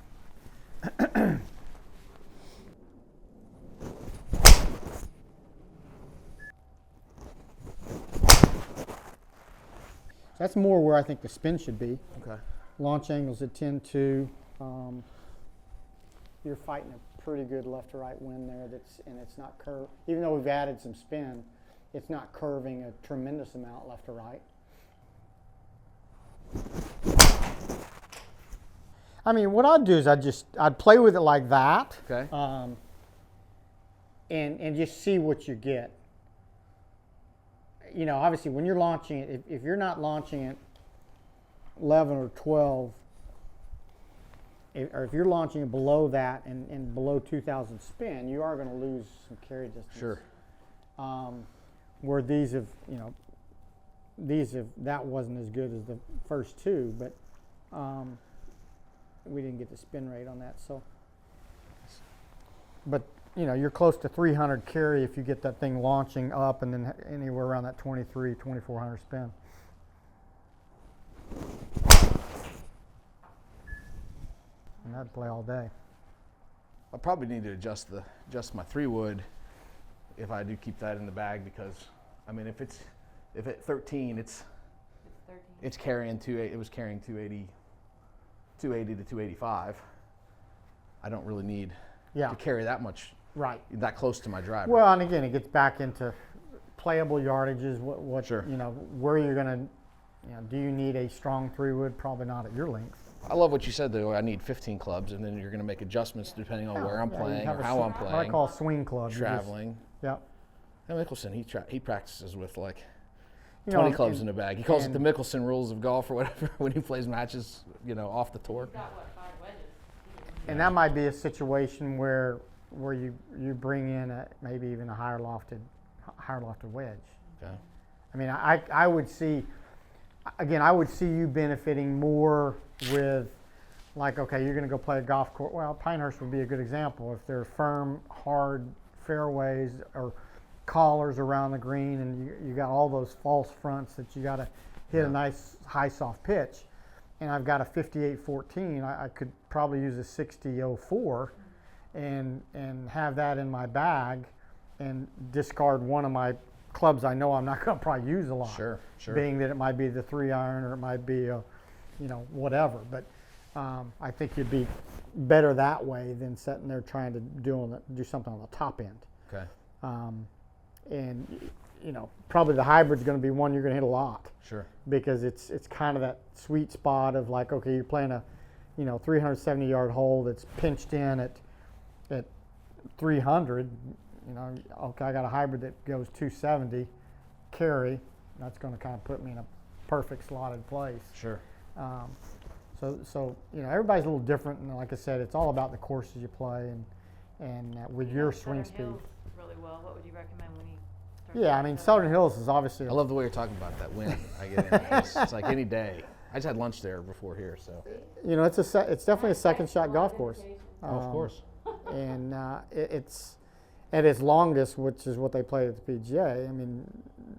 That's more where I think the spin should be. Okay. Launch angles at 10-2. You're fighting a pretty good left to right wind there. And it's not curved. Even though we've added some spin, it's not curving a tremendous amount left to right. I mean, what I'd do is I'd play with it like that. Okay. And just see what you get. Obviously, when you're launching it, if you're not launching it 11 or 12, or if you're launching it below that and below 2,000 spin, you are going to lose some carry distance. Sure. Where that wasn't as good as the first two, but we didn't get the spin rate on that. So, but you're close to 300 carry if you get that thing launching up, and then anywhere around that 2,400 spin. And I'd play all day. I probably need to adjust my 3-wood if I do keep that in the bag, because I mean, if at 13 it's 13. it's carrying it was carrying 280 to 285. I don't really need to carry that much, Right. that close to my driver. Well, and again, it gets back into playable yardages. What Sure. where you're gonna, do you need a strong 3-wood? Probably not at your length. I love what you said though. I need 15 clubs, and then you're going to make adjustments depending on where I'm Yeah, playing you have or a how I'm what I playing. call a swing club. Traveling. Yeah. And Mickelson, he practices with like You 20 know, clubs and- in a bag. He calls it and- the Mickelson rules of golf or whatever when he plays matches, off the tour. He's got what, 5 wedges? And that might be a situation where you bring in maybe even a higher lofted wedge. Okay. I mean, I would see, again, I would see you benefiting more with, like, okay, you're going to go play a golf course. Well, Pinehurst would be a good example. If they're firm, hard fairways or collars around the green, and you got all those false fronts that you got to hit a nice high soft pitch, and I've got a 58-14, I could probably use a 60-04 and have that in my bag and discard one of my clubs I know I'm not going to probably use a lot. Sure. Being that it might be the 3-iron or it might be a, whatever. But I think you'd be better that way than sitting there trying to do something on the top end. Okay. And probably the hybrid's going to be one you're going to hit a lot. Sure. Because it's kind of that sweet spot of like, okay, you're playing a 370-yard hole that's pinched in at 300. Okay, I got a hybrid that goes 270 carry. That's going to kind of put me in a perfect slotted place. Sure. So everybody's a little different, and like I said, it's all about the courses you play and with your swing speed. Hills really well. What would you recommend when you start? Yeah, I mean, Southern Hills is obviously. I love the way you're talking about that wind. I get it. It's like any day. I just had lunch there before here, so. It's definitely a second shot golf course. Of course. And it's at its longest, which is what they play at the PGA. I mean,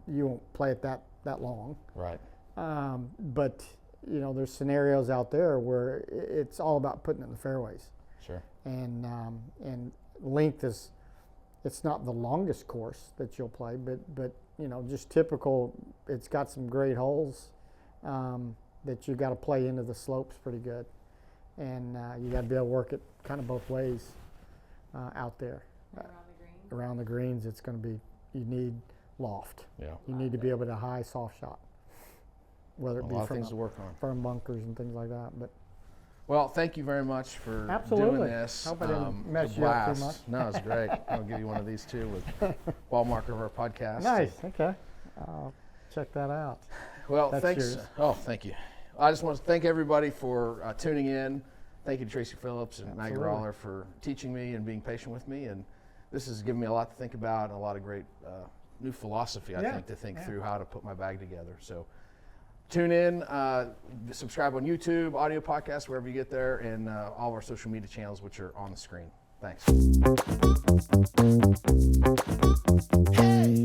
you won't play it that long. Right. But there's scenarios out there where it's all about putting it in the fairways. Sure. And length is, it's not the longest course that you'll play, but just typical. It's got some great holes that you got to play into the slopes pretty good, and you got to be able to work it kind of both ways out there. Around the greens, it's going to be, you need loft. Yeah. You need to be able to high soft shot, whether it A be lot of from things to work on. firm bunkers and things like that. But Well, thank you very much for Absolutely. doing this. Hope I didn't mess It's a you up too blast. much. No, it's great. I'll give you one of these too with ball marker of our podcast. nice. Okay, I'll check that out. Well, That's thanks. yours. Oh, thank you. I just want to thank everybody for tuning in. Thank you to Tracy Phillips and Maggie Absolutely. Roller for teaching me and being patient with me. And this has given me a lot to think about and a lot of great new philosophy, I Yeah, think, to think yeah. through how to put my bag together. So tune in, subscribe on YouTube, audio podcast, wherever you get there, and all of our social media channels, which are on the screen. Thanks. Hey.